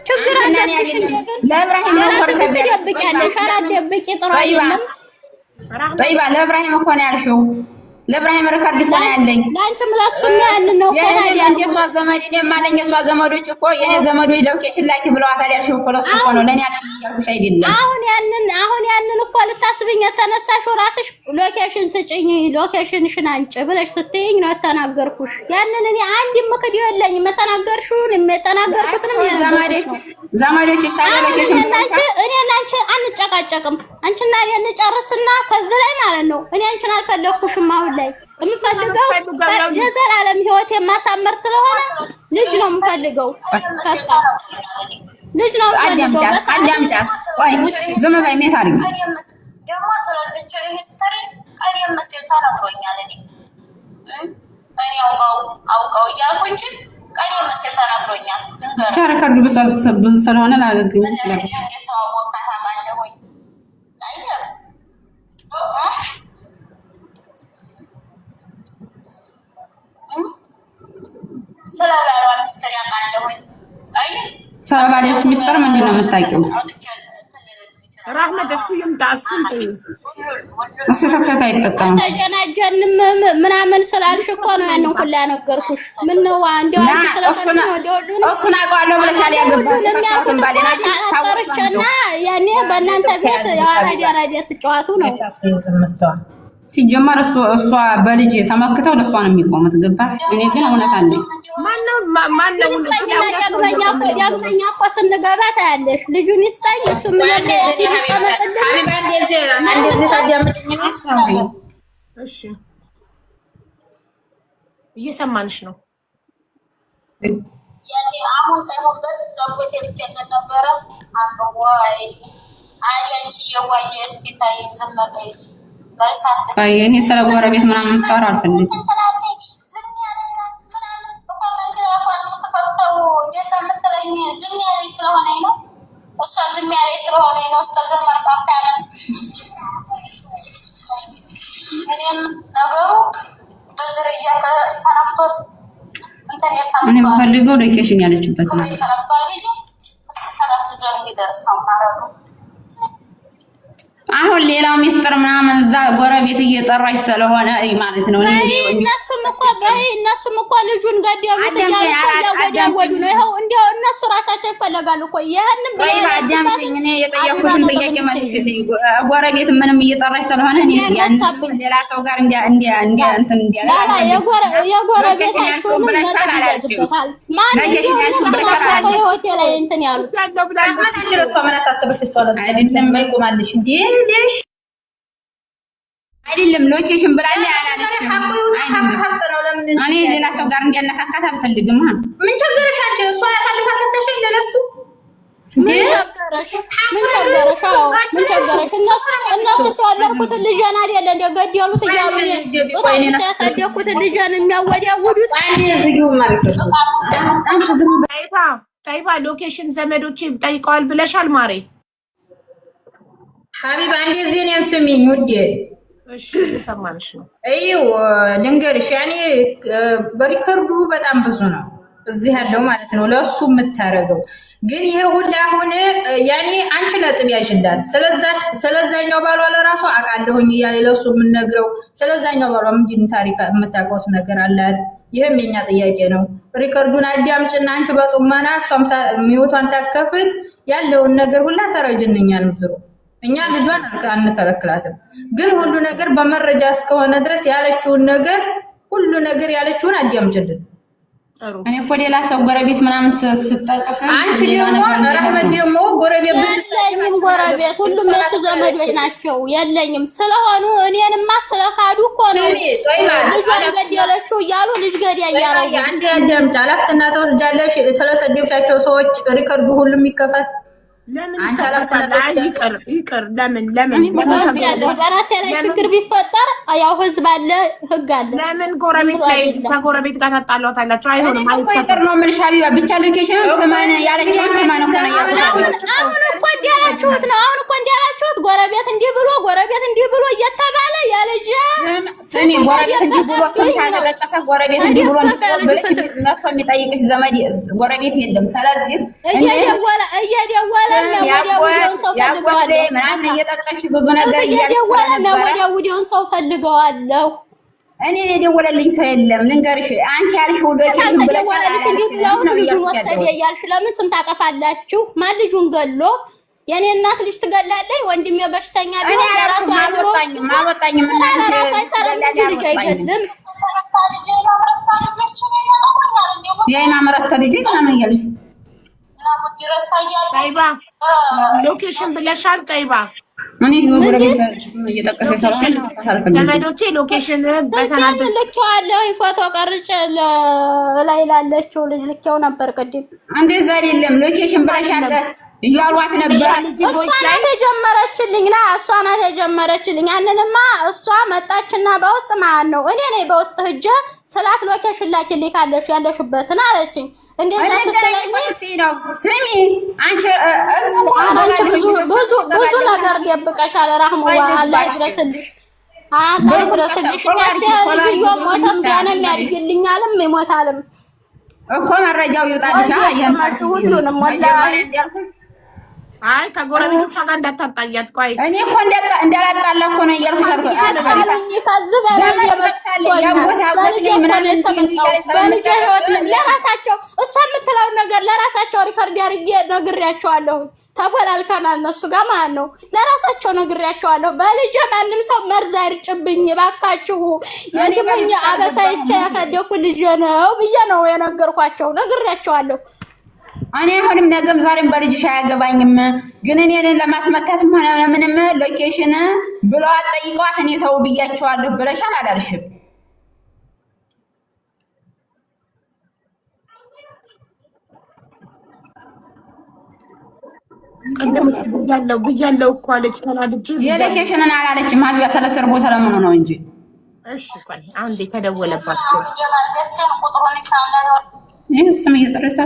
ችግር አለብሽ እንደገና ለኢብራሂም ራስሽ ትደብቂያለሽ። አላደብቂ ጥሩ አይደለም። ጠይባ ለኢብራሂም እኮ ነው ያልሽው። ለኢብራሂም ሪከርድ እኮ ነው ያለኝ። ላንቺም ለሱም ያልን ነው እኮ ታዲያ የሷ ዘመድ እኔ ማለኝ የሷ ዘመዶች እኮ የኔ ዘመዶች ሎኬሽን ላኪ ብለዋታል ያልሽው እኮ ለሱ እኮ ነው ለኔ ያልሽኝ ያልኩሽ አይደለም። አሁን ያንን እኮ ልታስብኝ የተነሳሽው ራስሽ ሎኬሽን ስጭኝ ሎኬሽንሽን አንጭ ብለሽ ስትይኝ ነው የተናገርኩሽ። ያንን እኔ አንድ ምክድ የለኝም። የተናገርሽውን የተናገርኩትንም ዘመዶችሽ ታዲያ ሎኬሽን እኔ አንቺ አንጨቃጨቅም። አንቺና እኔ እንጨርስና ከዚህ ላይ ማለት ነው እኔ አንቺን አልፈለኩሽም። አሁን ላይ የምፈልገው የዘላለም ህይወት የማሳመር ስለሆነ ልጅ ነው የምፈልገው። ልጅ ነው የምፈልገው። አዳምጣ ወይ ዝም በይ። ሜት አድርጊ ደግሞ ስለዚህ ሂስትሪ ቀደም ሲል ተነግሮኛል። እኔ አውቀው እያልኩ እንጂ ቀሪ መስል ተናግሮኛል። ቻርከር ብዙ ስለሆነ ላገግም ይችላል። የተዋወቃት አውቃለሁኝ። አይደል ስለ ባሏ ሚስጥር ያውቃለሁኝ። ስለ ባልሽ ሚስጥር ምንድን ነው የምታውቂው? ራህመት እሱ ይምጣ እሱን ጥሪ እሱ ተከታይ አይጠቀምም። ተጀናጀንም ምናምን ስላልሽ እኮ ነው ያንን ሁላ ነገርኩሽ። ምን ነው አንዴው አንቺ ስለፈለግሽ ነው ደውሉን እሱን አውቀዋለሁ ብለሻል። ያገባሁትን ባሌናች ታጠርችና ያኔ በእናንተ ቤት ያራዲያ ትጫዋቱ ነው ሲጀመር እሷ በልጅ ተመክተው ለሷ ነው የሚቆሙት። ገባሽ? እኔ ግን እውነት አለኝ። ማነው ዳግመኛ እኮ ስንገባ ታያለሽ። ልጁን ይስጠኝ እሱ ምን ያለ ይቀመጥልን። እሺ እየሰማንሽ ነው። ያኔ አሁን ሳይሆን በፊት ለቆቴ ልከነ ነበረ አንበዋይ አያንቺ የዋየ እስኪ ታይ ዝም በይ አይ እኔ ስለ ጎረቤት ምናምን ታወራ አልፈልግም። እኔ የምፈልገው ሎኬሽን ያለችበት ነው። አሁን ሌላው ሚስጥር ምናምን እዛ ጎረቤት እየጠራች ስለሆነ ማለት ነው። እነሱም እኮ ልጁን ገደሉት እያወዳወዱ ነው። ይኸው እንዲያው እነሱ ራሳቸው ይፈለጋሉ እኮ ይሄንን አዳምጪኝ። እኔ የጠየኩሽን ጥያቄ መልሽልኝ። ጎረቤት ምንም እየጠራች ስለሆነ እኔ ሌላ ሰው ጋር እንትን የጎረቤት አይሹም ይዘበታል። ሆቴል ላይ እንትን ያሉት አይደለም ሎኬሽን ብላኝ አላለችም። እኔ ሌላ ሰው ጋር እንዲያነካካት አልፈልግም። ምን ቸገረሽ አንቺ? እሷ ያሳልፋ ሰተሽኝ ለነሱ ምን ቸገረሽ? እነሱ ሲወለድኩት ልጅን አይደለ እንደ ገደሉት እያሉ ያሳደግኩት ልጅን የሚያወዳውዱት ጠይባ ሎኬሽን ዘመዶቼ ጠይቀዋል ብለሻል ማሬ? ሀቢባ እንደዚህ እኔን ስሚኝ ውዴ። እሺ ተማንሽ ነው አይው ልንገርሽ፣ ያኔ በሪከርዱ በጣም ብዙ ነው እዚህ ያለው ማለት ነው ለሱ የምታረገው። ግን ይሄ ሁሉ አሁን ያኔ አንቺ ነጥብ ያሽላት ስለዛኛው ባሏ ለራሱ አውቃለሁኝ እያለ ለሱ የምነግረው ስለዛኛው ባሏ ምንድን ታሪክ የምታውቀውስ ነገር አላት? ይሄም የኛ ጥያቄ ነው። ሪከርዱን አዳምጭና አንቺ በጡማና እሷም ሚውቷን ታከፍት ያለውን ነገር ሁላ ተረጅንኛል ዝሩ እኛ ልጇን አንከለክላትም። ግን ሁሉ ነገር በመረጃ እስከሆነ ድረስ ያለችውን ነገር ሁሉ ነገር ያለችውን አዳምጭልን። እኔ እኮ ሌላ ሰው ጎረቤት ምናምን ስጠቅስ አንቺ ደግሞ ረህመት ደግሞ ጎረቤት የለኝም፣ ጎረቤት ሁሉም የሱ ዘመዶች ናቸው። የለኝም ስለሆኑ እኔንማ ስለካዱ እኮ ነው ልጇን ገደለችው እያሉ ልጅ ገዳይ እያሉ አንዴ አዳምጪ። አላፍትና ተወስጃለሽ ስለሰደብሻቸው ሰዎች ሪከርዱ ሁሉም ይከፈት። ይቅር ለምን በራሴ ላይ ችግር ቢፈጠር ያው ህዝብ አለ ህግ አለ። ለምን ጎረቤት ላይ ከጎረቤት ጋር ታጣሏታላችሁ? አይሆንም። ይቅር ነው የምልሽ ሀቢባ። ብቻ ሎኬሽን ተማነ ያለችውን ተማነ ነው አሁን እኮ እንዲያላችሁት ነው። አሁን እኮ እንዲያላችሁት ጎረቤት እንዲህ ብሎ እየተባለ ያለጅ ስሚ ጎረቤት እንዲህ ብሎ ስም ተጠቀሰ ጎረቤት እንዲህ ብሎ ብለሽ ነፍቶ የሚጠይቅሽ ዘመድ ጎረቤት የለም። ስለዚህ እየደወለ ምናምን እየጠቀሽ ብዙ ነገር የሚያወዳውደውን ሰው ፈልገዋለሁ። እኔ የደወለልኝ ሰው የለም። ልንገርሽ አንቺ ያልሽው ሎኬሽን ብለሽ ልጁን ወሰደ እያልሽ ለምን ስም ታጠፋላችሁ? ማን ልጁን ገሎ የኔ እናት ልጅ ትገላለች። ወንድሜ በሽተኛ ቢሆን ለራሱ አምሮ ማወጣኝ ለራሱ አይሰራም። ልጅ አይገድም። የማምራት ልጅ ምናምን እያልሽ ጠይባ ሎኬሽን ብለሻል። ጠይባ እኔ ጎረቤት እየጠቀሰ ይሰራል። ዘመዶቼ ሎኬሽን በተናገር ልኬዋለሁ። ፎቶ ቀርጬ ላይ ላለችው ልጅ ልኬው ነበር ቅድም። እንደዛ አይደለም ሎኬሽን ብለሻል። እያሏት ነበር። እሷ ናት የጀመረችልኝ እሷ ናት የጀመረችልኝ። ያንንማ እሷ መጣችና በውስጥ ማለት ነው እኔ ነኝ በውስጥ ሂጅ ስላት ሎኬሽን ላኪልኝ ካለሽ ያለሽበትን አለችኝ። እንደዛ ስትለኝ ስሚ አንቺ ብዙ ነገር ደብቀሻል። ረህሙ አላህ ይድረስልሽ አላህ ይድረስልሽ። ልጅዮ ሞተም ዳነም ያድግልኛልም ይሞታልም እኮ መረጃው ይወጣልሽ። ሁሉንም ወላሂ አይ ከጎረቤቶቿ ጋር እንዳታጣያት። ቆይ እኔ እኮ እንዳላጣላ እኮ ነው እያልኩሽ አልኩኝ። ለራሳቸው እሷ የምትለውን ነገር ለራሳቸው ሪከርድ አድርጌ ነግሬያቸዋለሁ። ተበላልከናል እነሱ ጋር ማለት ነው። ለራሳቸው ነግሬያቸዋለሁ። በልጄ ማንም ሰው መርዝ አይርጭብኝ እባካችሁ፣ የትሙኝ አበሳይቼ ያሳደኩ ልጄ ነው ብዬ ነው የነገርኳቸው። ነግሬያቸዋለሁ። እኔ አሁንም ነገም ዛሬም በልጅሽ አያገባኝም፣ ግን እኔን ለማስመታትም ሆነ ምንም ሎኬሽን ብለው አጠይቀዋት እኔ ተው ብያቸዋለሁ ብለሻል አላልሽም? ያለው ብያለው እኮ አለች። ተናድጄ የሎኬሽንን አላለችም። ሀቢባ ስለሰርቦ ስለምኑ ነው እንጂ። እሺ ቆይ አሁን ተደወለባቸው። ስም እየጠረሰ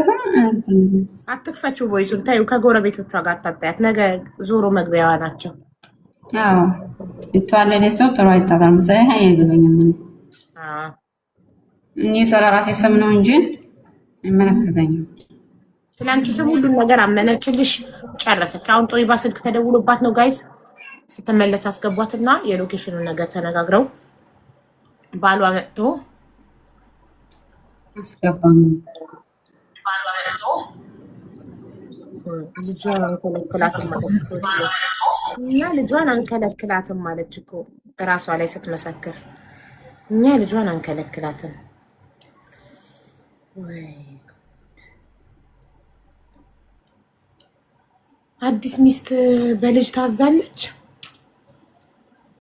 አትክፈችው ቮይሱን ታዩ። ከጎረቤቶቿ ጋር አታጣያት። ነገ ዞሮ መግቢያዋ ናቸው። አዎ የተዋለደ ሰው ጥሩ አይታታም። ሳይ አይገባኝም። እኔ ስለራሴ ስም ነው እንጂ አይመለከተኝም። ስለአንቺ ስም ሁሉን ነገር አመነችልሽ፣ ጨረሰች። አሁን ጦይባ ስልክ ተደውሎባት ነው ጋይስ። ስትመለስ አስገቧትና የሎኬሽኑን ነገር ተነጋግረው ባሏ መጥቶ አስገባም እኛ ልጇን አንከለክላትም ማለች እኮ እራሷ ላይ ስትመሰክር። እኛ ልጇን አንከለክላትም። አዲስ ሚስት በልጅ ታዛለች።